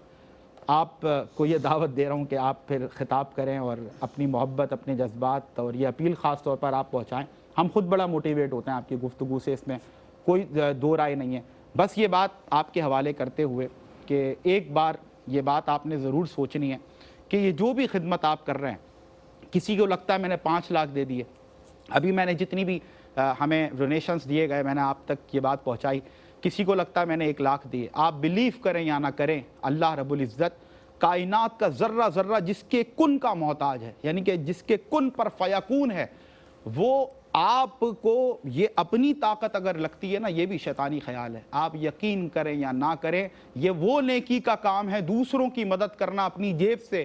آپ کو یہ دعوت دے رہا ہوں کہ آپ پھر خطاب کریں اور اپنی محبت، اپنے جذبات اور یہ اپیل خاص طور پر آپ پہنچائیں۔ ہم خود بڑا موٹیویٹ ہوتے ہیں آپ کی گفتگو سے، اس میں کوئی دو رائے نہیں ہے۔ بس یہ بات آپ کے حوالے کرتے ہوئے کہ ایک بار یہ بات آپ نے ضرور سوچنی ہے کہ یہ جو بھی خدمت آپ کر رہے ہیں، کسی کو لگتا ہے میں نے 5 لاکھ دے دیے، ابھی میں نے جتنی بھی ہمیں ڈونیشنز دیے گئے میں نے آپ تک یہ بات پہنچائی، کسی کو لگتا ہے میں نے 1 لاکھ دیے، آپ بلیو کریں یا نہ کریں، اللہ رب العزت کائنات کا ذرہ ذرہ جس کے کن کا محتاج ہے، یعنی کہ جس کے کن پر فیکون ہے، وہ آپ کو یہ اپنی طاقت اگر لگتی ہے نا، یہ بھی شیطانی خیال ہے، آپ یقین کریں یا نہ کریں، یہ وہ نیکی کا کام ہے، دوسروں کی مدد کرنا اپنی جیب سے،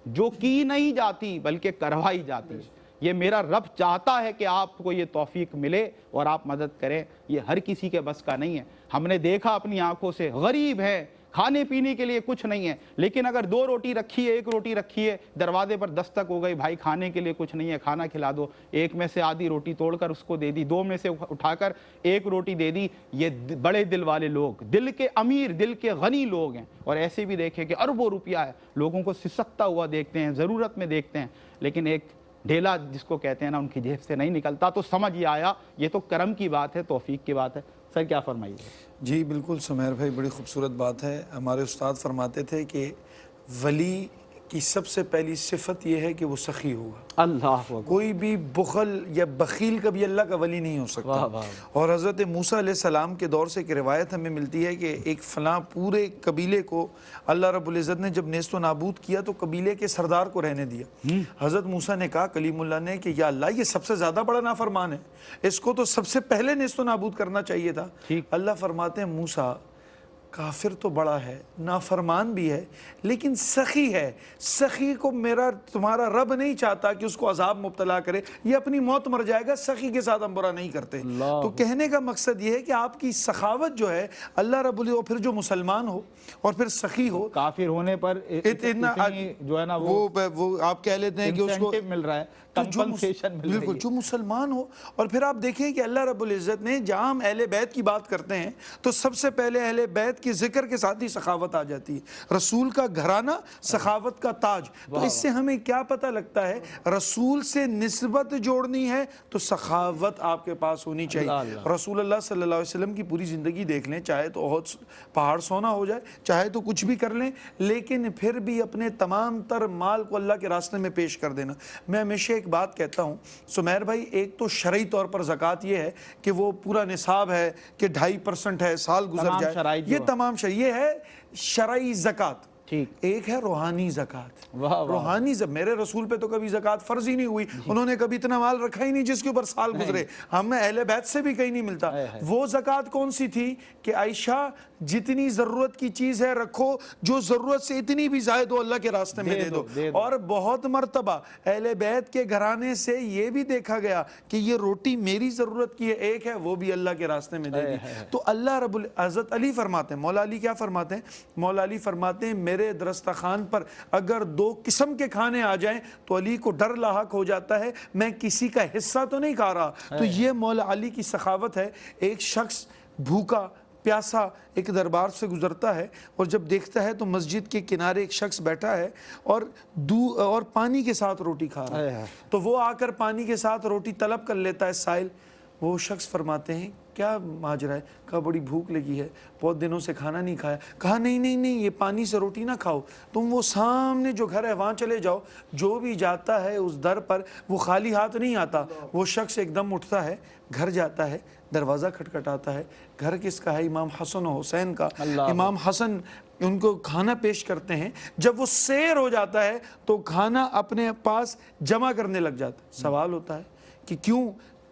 جو کی نہیں جاتی بلکہ کروائی جاتی ہے۔ یہ میرا رب چاہتا ہے کہ آپ کو یہ توفیق ملے اور آپ مدد کریں، یہ ہر کسی کے بس کا نہیں ہے۔ ہم نے دیکھا اپنی آنکھوں سے، غریب ہے، کھانے پینے کے لیے کچھ نہیں ہے، لیکن اگر 2 روٹی رکھی ہے، 1 روٹی رکھی ہے، دروازے پر دستک ہو گئی، بھائی کھانے کے لیے کچھ نہیں ہے، کھانا کھلا دو، 1 میں سے آدھی روٹی توڑ کر اس کو دے دی، 2 میں سے اٹھا کر 1 روٹی دے دی، یہ بڑے دل والے لوگ، دل کے امیر، دل کے غنی لوگ ہیں۔ اور ایسے بھی دیکھیں کہ اربوں روپیہ ہے، لوگوں کو سسکتا ہوا دیکھتے ہیں، ضرورت میں دیکھتے ہیں، لیکن ایک ڈھیلا جس کو کہتے ہیں نا، ان کی جیب سے نہیں نکلتا۔ تو سمجھ یہ آیا، یہ تو کرم کی بات ہے، توفیق کی بات ہے۔ سر کیا فرمائیے؟ جی بالکل سمیر بھائی، بڑی خوبصورت بات ہے۔ ہمارے استاد فرماتے تھے کہ ولی کی سب سے پہلی صفت یہ ہے کہ وہ سخی ہوگا۔ اللہ اکبر۔ کوئی بھی بخل یا بخیل کبھی اللہ کا ولی نہیں ہو سکتا۔ اور حضرت موسیٰ علیہ السلام کے دور سے ایک روایت ہمیں ملتی ہے کہ ایک فلاں پورے قبیلے کو اللہ رب العزت نے جب نیست و نابود کیا تو قبیلے کے سردار کو رہنے دیا۔ حضرت موسیٰ نے کہا کلیم اللہ نے کہ یا اللہ، یہ سب سے زیادہ بڑا نافرمان ہے، اس کو تو سب سے پہلے نیست و نابود کرنا چاہیے تھا۔ اللہ فرماتے ہیں موسیٰ، کافر تو بڑا ہے، نافرمان بھی ہے، لیکن سخی ہے۔ سخی کو تمہارا رب نہیں چاہتا کہ اس کو عذاب مبتلا کرے، یہ اپنی موت مر جائے گا، سخی کے ساتھ ہم برا نہیں کرتے۔ تو کہنے کا مقصد یہ ہے کہ آپ کی سخاوت جو ہے اللہ رب العزت، پھر جو مسلمان ہو اور پھر سخی ہو، کافر ہونے پر جو ہے نا وہ آپ کہہ لیتے ہیں کہ اس کو مل رہا ہے، بالکل جو مسلمان ہو۔ اور پھر آپ دیکھیں کہ اللہ رب العزت نے جہاں ہم اہل بیت کی بات کرتے ہیں تو سب سے پہلے اہل بیت کے ذکر کے ساتھ ہی سخاوت آ جاتی ہے۔ رسول کا گھرانہ سخاوت کا تاج۔ تو اس سے ہمیں کیا پتہ لگتا ہے؟ رسول سے نسبت جوڑنی ہے تو سخاوت آپ کے پاس ہونی چاہیے۔ رسول اللہ صلی اللہ علیہ وسلم کی پوری زندگی دیکھ لیں، چاہے تو بہت پہاڑ سونا ہو جائے، چاہے تو کچھ بھی کر لیں، لیکن پھر بھی اپنے تمام تر مال کو اللہ کے راستے میں پیش کر دینا۔ میں ہمیشہ ایک بات کہتا ہوں سمیر بھائی، ایک تو شرعی طور پر زکوٰۃ یہ ہے کہ وہ پورا نصاب ہے کہ 2.5% ہے، سال گزر جائے، یہ تمام یہ ہے شرعی زکوٰۃ۔ ایک ہے روحانی زکوٰۃ۔ روحانی میرے رسول پہ تو کبھی زکوٰۃ فرض ہی نہیں ہوئی، انہوں نے کبھی اتنا مال رکھا ہی نہیں جس کے اوپر سال گزرے، ہمیں اہل بیت سے بھی کہیں نہیں ملتا۔ وہ زکوٰۃ کون سی تھی کہ عائشہ جتنی ضرورت کی چیز ہے رکھو، جو ضرورت سے اتنی بھی زائد ہو اللہ کے راستے میں دے دو۔ اور بہت مرتبہ اہل بیت کے گھرانے سے یہ بھی دیکھا گیا کہ یہ روٹی میری ضرورت کی ہے، ایک ہے وہ بھی اللہ کے راستے میں دے دی۔ تو اللہ رب العزت علی فرماتے ہیں، مولا علی کیا فرماتے ہیں؟ مولا علی فرماتے ہیں میرے درستخوان پر اگر 2 قسم کے کھانے آ جائیں تو علی کو ڈر لاحق ہو جاتا ہے، میں کسی کا حصہ تو نہیں کھا رہا۔ تو یہ مولا علی کی سخاوت ہے۔ ایک شخص بھوکا پیاسا ایک دربار سے گزرتا ہے اور جب دیکھتا ہے تو مسجد کے کنارے ایک شخص بیٹھا ہے اور پانی کے ساتھ روٹی کھا رہا ہے، تو وہ آ کر پانی کے ساتھ روٹی طلب کر لیتا ہے سائل۔ وہ شخص فرماتے ہیں کیا ماجرا ہے؟ کہا بڑی بھوک لگی ہے، بہت دنوں سے کھانا نہیں کھایا۔ کہا نہیں یہ پانی سے روٹی نہ کھاؤ، تم وہ سامنے جو گھر ہے وہاں چلے جاؤ، جو بھی جاتا ہے اس در پر وہ خالی ہاتھ نہیں آتا۔ وہ شخص ایک دم اٹھتا ہے، گھر جاتا ہے، دروازہ کھٹکھٹاتا ہے، گھر کس کا ہے؟ امام حسن و حسین کا۔ امام حسن ان کو کھانا پیش کرتے ہیں، جب وہ سیر ہو جاتا ہے تو کھانا اپنے پاس جمع کرنے لگ جاتا ہے۔ سوال ہوتا ہے کہ کیوں؟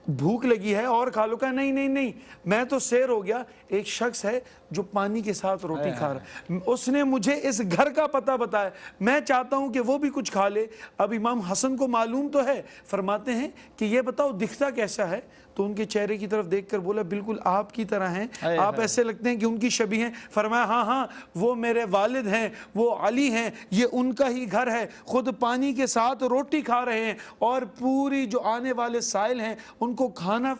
بھوک لگی ہے اور کھا لو. کہا نہیں نہیں نہیں, میں تو سیر ہو گیا. ایک شخص ہے جو پانی کے ساتھ روٹی کھا رہا ہے, اس نے مجھے اس گھر کا پتہ بتایا, میں چاہتا ہوں کہ وہ بھی کچھ کھا لے. اب امام حسن کو معلوم تو ہے, فرماتے ہیں کہ یہ بتاؤ دکھتا کیسا ہے؟ تو ان کے چہرے کی طرف دیکھ کر بولا بالکل آپ کی طرح ہیں, آپ ایسے لگتے ہیں کہ ان کی شبیہ ہیں. فرمایا ہاں ہاں وہ میرے والد ہیں, وہ علی ہیں, یہ ان کا ہی گھر ہے, خود پانی کے ساتھ روٹی کھا رہے ہیں اور پوری جو آنے والے سائل ہیں ان کو کھانا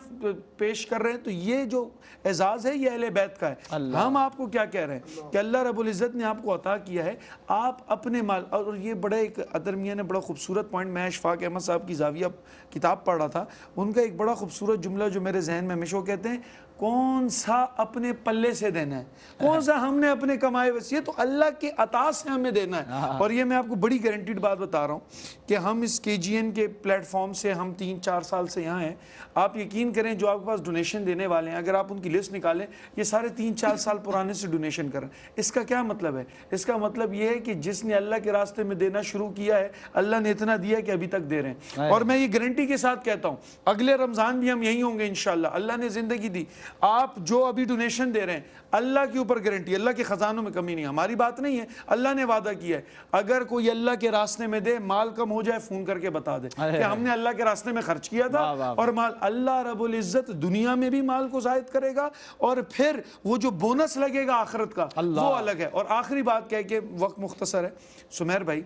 پیش کر رہے ہیں. تو یہ جو اعزاز ہے یہ اہل بیت کا ہے. ہم آپ کو کیا کہہ رہے ہیں کہ اللہ رب العزت نے آپ کو عطا کیا ہے, آپ اپنے مال. اور یہ بڑا ایک عطر میاں نے بڑا خوبصورت پوائنٹ, میں اشفاق احمد صاحب کی زاویہ کتاب پڑھ رہا تھا, ان کا ایک بڑا خوبصورت جملہ جو میرے ذہن میں ہمیشہ کہتے ہیں, کون سا اپنے پلے سے دینا ہے, کون سا ہم نے اپنے کمائے ویسے, یہ تو اللہ کے عطا سے ہمیں دینا ہے. اور یہ میں آپ کو بڑی گارنٹیڈ بات بتا رہا ہوں کہ ہم اس کے جی این کے پلیٹ فارم سے ہم 3-4 سال سے یہاں ہیں. آپ یقین کریں جو آپ کے پاس ڈونیشن دینے والے ہیں, اگر آپ ان کی لسٹ نکالیں, یہ سارے 3-4 سال پرانے سے ڈونیشن کریں. اس کا کیا مطلب ہے؟ اس کا مطلب یہ ہے کہ جس نے اللہ کے راستے میں دینا شروع کیا ہے, اللہ نے اتنا دیا کہ ابھی تک دے رہے ہیں. اور میں یہ گارنٹی کے ساتھ کہتا ہوں اگلے رمضان بھی ہم یہی ہوں گے انشاءاللہ. اللہ نے زندگی دی, آپ جو ابھی ڈونیشن دے رہے ہیں, اللہ کے اوپر گارنٹی, اللہ کے خزانوں میں کمی نہیں. ہماری بات نہیں ہے, اللہ نے وعدہ کیا ہے, اگر کوئی اللہ کے راستے میں دے, مال کم ہو جائے فون کر کے بتا دے کہ ہم نے اللہ کے راستے میں خرچ کیا تھا, اور مال اللہ رب العزت دنیا میں بھی مال کو زائد کرے گا, اور پھر وہ جو بونس لگے گا آخرت کا وہ الگ ہے. اور آخری بات کہہ کے وقت مختصر ہے, سمیر بھائی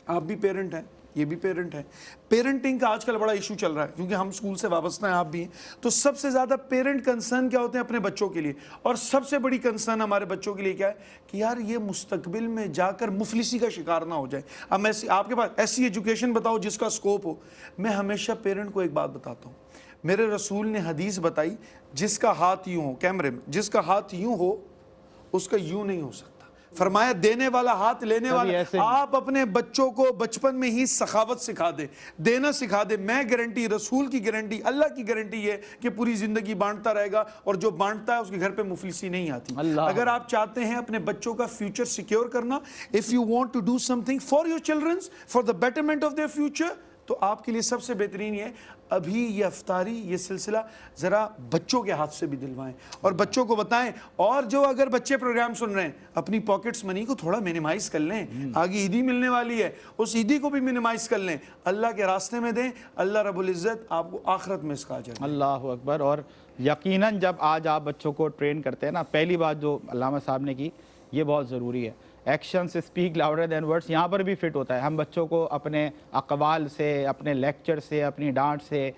آپ بھی پیرنٹ ہیں, یہ بھی پیرنٹ ہے. پیرنٹنگ کا آج کل بڑا ایشو چل رہا ہے کیونکہ ہم اسکول سے وابستہ ہیں, آپ بھی ہیں. تو سب سے زیادہ پیرنٹ کنسرن کیا ہوتے ہیں اپنے بچوں کے لیے, اور سب سے بڑی کنسرن ہمارے بچوں کے لیے کیا ہے کہ یار یہ مستقبل میں جا کر مفلسی کا شکار نہ ہو جائے. اب میں آپ کے پاس ایسی ایجوکیشن بتاؤ جس کا سکوپ ہو. میں ہمیشہ پیرنٹ کو ایک بات بتاتا ہوں, میرے رسول نے حدیث بتائی, جس کا ہاتھ یوں ہو, کیمرے میں, جس کا ہاتھ یوں ہو اس کا یوں نہیں ہو سکتا. فرمایا دینے والا ہاتھ لینے والا. آپ اپنے بچوں کو بچپن میں ہی سخاوت سکھا دے, دینا سکھا دے. میں گارنٹی, رسول کی گارنٹی, اللہ کی گارنٹی یہ کہ پوری زندگی بانٹتا رہے گا, اور جو بانٹتا ہے اس کے گھر پہ مفلسی نہیں آتی. اگر آپ چاہتے ہیں اپنے بچوں کا فیوچر سیکیور کرنا, if you want to do something for your children, for the betterment of their future, تو آپ کے لیے سب سے بہترین یہ ابھی یہ افطاری, یہ سلسلہ ذرا بچوں کے ہاتھ سے بھی دلوائیں اور بچوں کو بتائیں. اور جو اگر بچے پروگرام سن رہے ہیں, اپنی پاکٹس منی کو تھوڑا منیمائز کر لیں, آگے عیدی ملنے والی ہے, اس عیدی کو بھی منیمائز کر لیں, اللہ کے راستے میں دیں, اللہ رب العزت آپ کو آخرت میں اس کا اجر. اللہ اکبر. اور یقیناً جب آج آپ بچوں کو ٹرین کرتے ہیں نا, پہلی بات جو علامہ صاحب نے کی یہ بہت ضروری ہے, ایکشن سے اسپیک لاؤڈر دین ورڈس, یہاں پر بھی فٹ ہوتا ہے. ہم بچوں کو اپنے اقوال سے, اپنے لیکچر سے, اپنی ڈانٹ سے,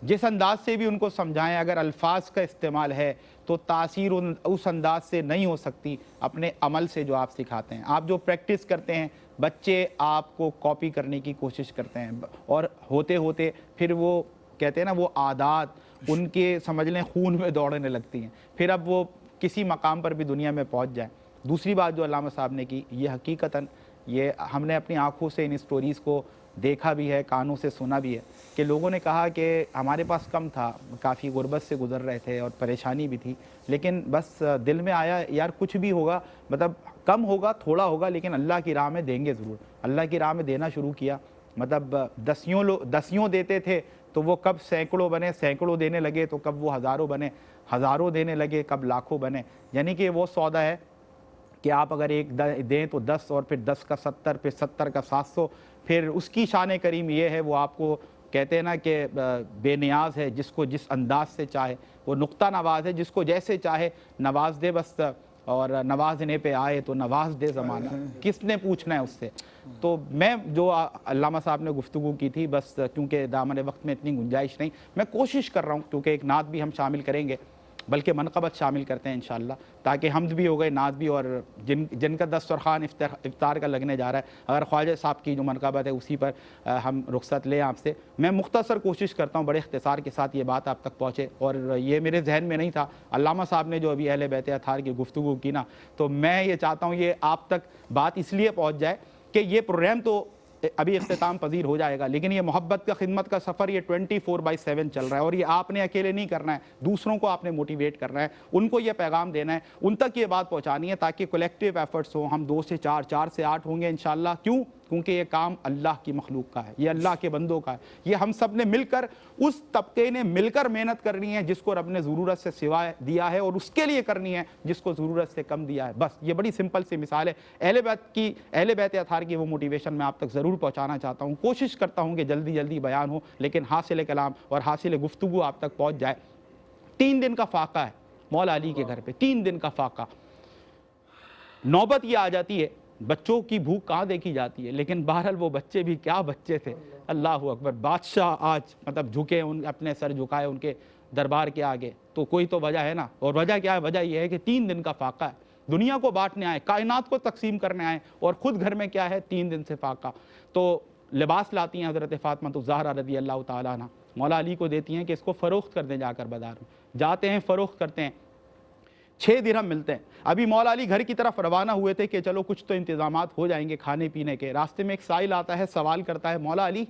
جس انداز سے بھی ان کو سمجھائیں, اگر الفاظ کا استعمال ہے تو تاثیر اس انداز سے نہیں ہو سکتی اپنے عمل سے جو آپ سکھاتے ہیں. آپ جو پریکٹس کرتے ہیں, بچے آپ کو کاپی کرنے کی کوشش کرتے ہیں, اور ہوتے ہوتے پھر وہ کہتے ہیں نا وہ عادات ان کے سمجھ لیں خون میں دوڑنے لگتی ہیں, پھر اب وہ کسی مقام پر بھی دنیا میں پہنچ جائیں. دوسری بات جو علامہ صاحب نے کی, یہ حقیقتاً یہ ہم نے اپنی آنکھوں سے ان سٹوریز کو دیکھا بھی ہے, کانوں سے سنا بھی ہے, کہ لوگوں نے کہا کہ ہمارے پاس کم تھا, کافی غربت سے گزر رہے تھے اور پریشانی بھی تھی, لیکن بس دل میں آیا یار کچھ بھی ہوگا, مطلب کم ہوگا, تھوڑا ہوگا, لیکن اللہ کی راہ میں دیں گے ضرور. اللہ کی راہ میں دینا شروع کیا. مطلب دسیوں دیتے تھے تو وہ کب سینکڑوں بنے, سینکڑوں دینے لگے تو کب وہ ہزاروں بنے, ہزاروں دینے لگے کب لاکھوں بنے. یعنی کہ وہ سودا ہے کہ آپ اگر ایک دیں تو 10, اور پھر 10 کا 70, پھر 70 کا 700. پھر اس کی شان کریم یہ ہے, وہ آپ کو کہتے ہیں نا کہ بے نیاز ہے, جس کو جس انداز سے چاہے, وہ نقطہ نواز ہے, جس کو جیسے چاہے نواز دے بس, اور نوازنے پہ آئے تو نواز دے زمانہ, کس نے پوچھنا ہے اس سے. تو میں جو علامہ صاحب نے گفتگو کی تھی, بس کیونکہ دامن وقت میں اتنی گنجائش نہیں, میں کوشش کر رہا ہوں, کیونکہ ایک نعت بھی ہم شامل کریں گے, بلکہ منقبت شامل کرتے ہیں انشاءاللہ, تاکہ حمد بھی ہو گئے, نعت بھی, اور جن کا دسترخوان افطار کا لگنے جا رہا ہے, اگر خواجہ صاحب کی جو منقبت ہے اسی پر ہم رخصت لیں آپ سے. میں مختصر کوشش کرتا ہوں بڑے اختصار کے ساتھ یہ بات آپ تک پہنچے, اور یہ میرے ذہن میں نہیں تھا. علامہ صاحب نے جو ابھی اہل بیت اطہار کی گفتگو کی نا, تو میں یہ چاہتا ہوں یہ آپ تک بات اس لیے پہنچ جائے کہ یہ پروگرام تو ابھی اختتام پذیر ہو جائے گا, لیکن یہ محبت کا خدمت کا سفر یہ 24/7 چل رہا ہے, اور یہ آپ نے اکیلے نہیں کرنا ہے, دوسروں کو آپ نے موٹیویٹ کرنا ہے, ان کو یہ پیغام دینا ہے, ان تک یہ بات پہنچانی ہے, تاکہ کولیکٹیو ایفرٹس ہوں. ہم 2 سے 4, 4 سے 8 ہوں گے انشاءاللہ. کیوں کیونکہ یہ کام اللہ کی مخلوق کا ہے، یہ اللہ کے بندوں کا ہے، یہ ہم سب نے مل کر، اس طبقے نے مل کر محنت کرنی ہے جس کو رب نے ضرورت سے سوا دیا ہے، اور اس کے لیے کرنی ہے جس کو ضرورت سے کم دیا ہے. بس یہ بڑی سمپل سی مثال ہے. اہل بیت اطہار کی وہ موٹیویشن میں آپ تک ضرور پہنچانا چاہتا ہوں. کوشش کرتا ہوں کہ جلدی جلدی بیان ہو، لیکن حاصل کلام اور حاصل گفتگو آپ تک پہنچ جائے. 3 دن کا فاقہ ہے مولا علی کے گھر پہ، 3 دن کا فاقہ. نوبت یہ آ جاتی ہے، بچوں کی بھوک کہاں دیکھی جاتی ہے، لیکن بہرحال وہ بچے بھی کیا بچے تھے. اللہ اکبر. بادشاہ آج مطلب جھکے، اپنے سر جھکائے ان کے دربار کے آگے، تو کوئی تو وجہ ہے نا. اور وجہ کیا ہے؟ وجہ یہ ہے کہ 3 دن کا فاقہ ہے. دنیا کو بانٹنے آئے، کائنات کو تقسیم کرنے آئے، اور خود گھر میں کیا ہے؟ 3 دن سے فاقہ. تو لباس لاتی ہیں حضرت فاطمہ الزہرا رضی اللہ تعالیٰ عنہ، مولا علی کو دیتی ہیں کہ اس کو فروخت کر دیں جا کر بازار میں. جاتے ہیں، فروخت کرتے ہیں، 6 درہم ملتے ہیں. ابھی مولا علی گھر کی طرف روانہ ہوئے تھے کہ چلو کچھ تو انتظامات ہو جائیں گے کھانے پینے کے. راستے میں ایک سائل آتا ہے، سوال کرتا ہے، مولا علی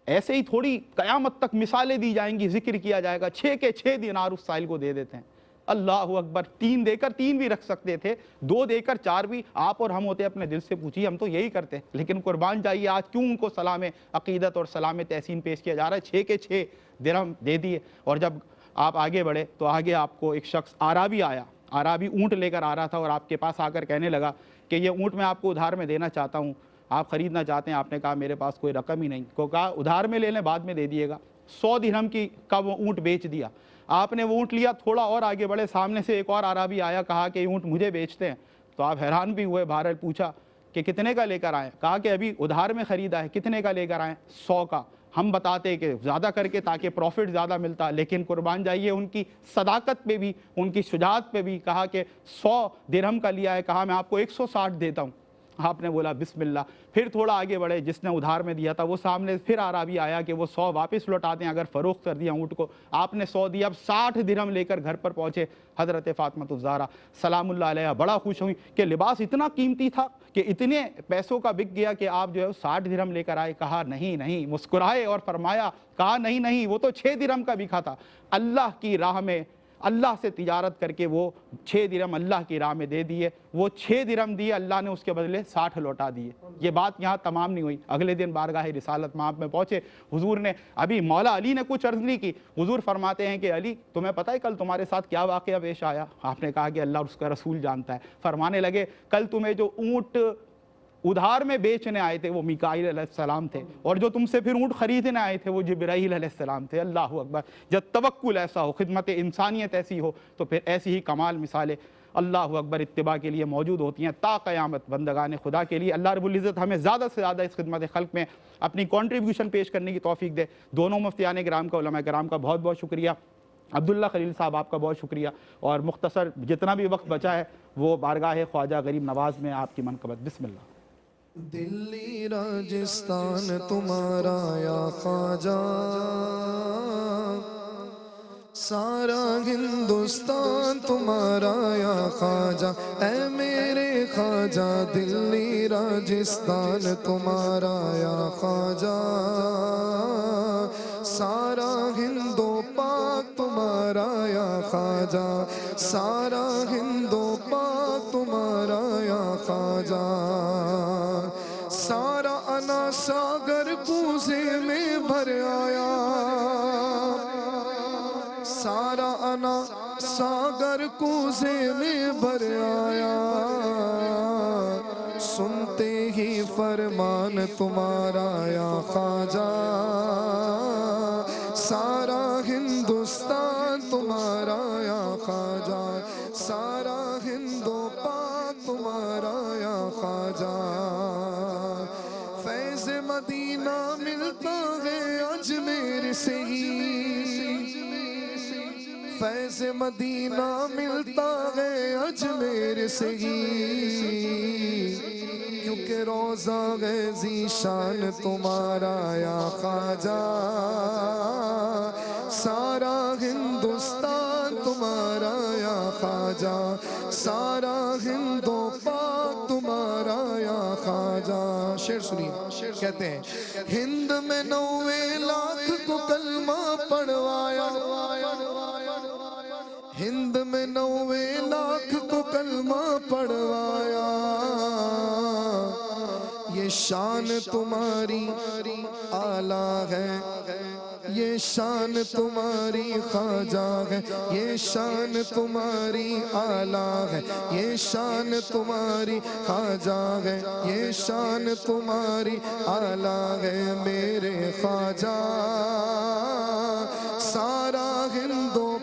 ایسے ہی تھوڑی قیامت تک مثالیں دی جائیں گی، ذکر کیا جائے گا. 6 کے 6 دینار اس سائل کو دے دیتے ہیں. اللہ اکبر. 3 دے کر 3 بھی رکھ سکتے تھے، 2 دے کر 4 بھی. آپ اور ہم ہوتے اپنے دل سے پوچھیے، ہم تو یہی کرتے. لیکن قربان جائیے آج کیوں ان کو سلام عقیدت اور سلام تحسین پیش کیا جا رہا ہے. 6 کے 6 درہم دے دیے. اور جب آپ آگے بڑھے تو آگے آپ کو ایک شخص عربی آیا. عربی اونٹ لے کر آ رہا تھا اور آپ کے پاس آ کر کہنے لگا کہ یہ اونٹ میں آپ کو ادھار میں دینا چاہتا ہوں، آپ خریدنا چاہتے ہیں. آپ نے کہا میرے پاس کوئی رقم ہی نہیں. کو کہا ادھار میں لے لیں، بعد میں دے دیے گا. 100 درہم کا وہ اونٹ بیچ دیا. آپ نے وہ اونٹ لیا، تھوڑا اور آگے بڑھے، سامنے سے ایک اور عربی آیا، کہا کہ یہ اونٹ مجھے بیچتے ہیں. تو آپ حیران بھی ہوئے. بہرحال پوچھا کہ کتنے کا لے کر آئیں؟ کہا کہ ابھی ادھار میں خریدا ہے. کتنے کا لے کر آئیں؟ 100 کا. ہم بتاتے کہ زیادہ کر کے تاکہ پروفٹ زیادہ ملتا، لیکن قربان جائیے ان کی صداقت پہ بھی، ان کی شجاعت پہ بھی. کہا کہ 100 درہم کا لیا ہے. کہا میں آپ کو 160 دیتا ہوں. آپ نے بولا بسم اللہ. پھر تھوڑا آگے بڑھے، جس نے ادھار میں دیا تھا وہ سامنے پھر عربی آیا کہ وہ 100 واپس لوٹا دیں اگر فروخت کر دیا اونٹ کو. آپ نے 100 دیا. اب 60 درہم لے کر گھر پر پہنچے حضرت فاطمہ الزہرا سلام اللہ علیہ. بڑا خوش ہوئی کہ لباس اتنا قیمتی تھا کہ اتنے پیسوں کا بک گیا کہ آپ جو ہے 60 درہم لے کر آئے. کہا نہیں نہیں، مسکرائے اور فرمایا، کہا نہیں نہیں، وہ تو 6 درہم کا بکا تھا. اللہ کی راہ میں اللہ سے تجارت کر کے وہ 6 درہم اللہ کی راہ میں دے دیے. وہ 6 درہم دیے، اللہ نے اس کے بدلے 60 لوٹا دیے. یہ بات یہاں تمام نہیں ہوئی. اگلے دن بارگاہ رسالت مآب میں پہنچے. حضور نے ابھی مولا علی نے کچھ عرض نہیں کی. حضور فرماتے ہیں کہ علی تمہیں پتہ ہے کل تمہارے ساتھ کیا واقعہ پیش آیا؟ آپ نے کہا کہ اللہ اور اس کا رسول جانتا ہے. فرمانے لگے کل تمہیں جو اونٹ ادھار میں بیچنے آئے تھے وہ میکائیل علیہ السلام تھے، اور جو تم سے پھر اونٹ خریدنے آئے تھے وہ جبرائیل علیہ السلام تھے. اللہ اکبر. جب توکل ایسا ہو، خدمت انسانیت ایسی ہو، تو پھر ایسی ہی کمال مثالیں اللہ اکبر اتباع کے لیے موجود ہوتی ہیں تا قیامت بندگان خدا کے لیے. اللہ رب العزت ہمیں زیادہ سے زیادہ اس خدمت خلق میں اپنی کنٹریبیوشن پیش کرنے کی توفیق دے. دونوں مفتیان کرام کا، علماء کرام کا بہت بہت شکریہ. عبداللہ خلیل صاحب آپ کا بہت شکریہ. اور مختصر جتنا بھی وقت بچا ہے وہ بارگاہ خواجہ غریب نواز میں آپ کی منقبت. بسم اللہ. دلی راجستان تمہارا یا خواجہ، سارا ہندوستان تمہارا یا خواجہ. اے میرے خواجہ دلی راجستان تمہارا یا خواجہ، سارا ہندو پاک تمہارا یا خواجہ، سارا ہندو پاک تمہارا یا خواجہ. سارا انا ساگر کوزے میں بھر آیا، سارا انا ساگر کوزے میں بھر آیا. سنتے ہی فرمان تمہارا یا خواجہ، سارا ہندوستان تمہارا یا خواجہ، سارا ہندو پاک تمہارا یا خواجہ. فیض مدینہ ملتا ہے اجمیر سے ہی، فیض مدینہ ملتا ہے اجمیر سے ہی. کیونکہ روضہ ہے ذیشان تمہارا یا خواجہ، سارا ہندوستان تمہارا یا خواجہ، سارا ہندو پاک تمہارا یا خواجہ. شعر سنیے، کہتے ہیں ہند میں 90 لاکھ کو کلمہ پڑھوایا، ہند میں 90 لاکھ کو کلمہ پڑھوایا. یہ شان تمہاری اعلیٰ ہے، یہ شان تمہاری خواجہ ہے، یہ شان تمہاری اعلیٰ ہے، یہ شان تمہاری خواجہ ہے، یہ شان تمہاری اعلیٰ ہے میرے خواجہ، سارا ہند و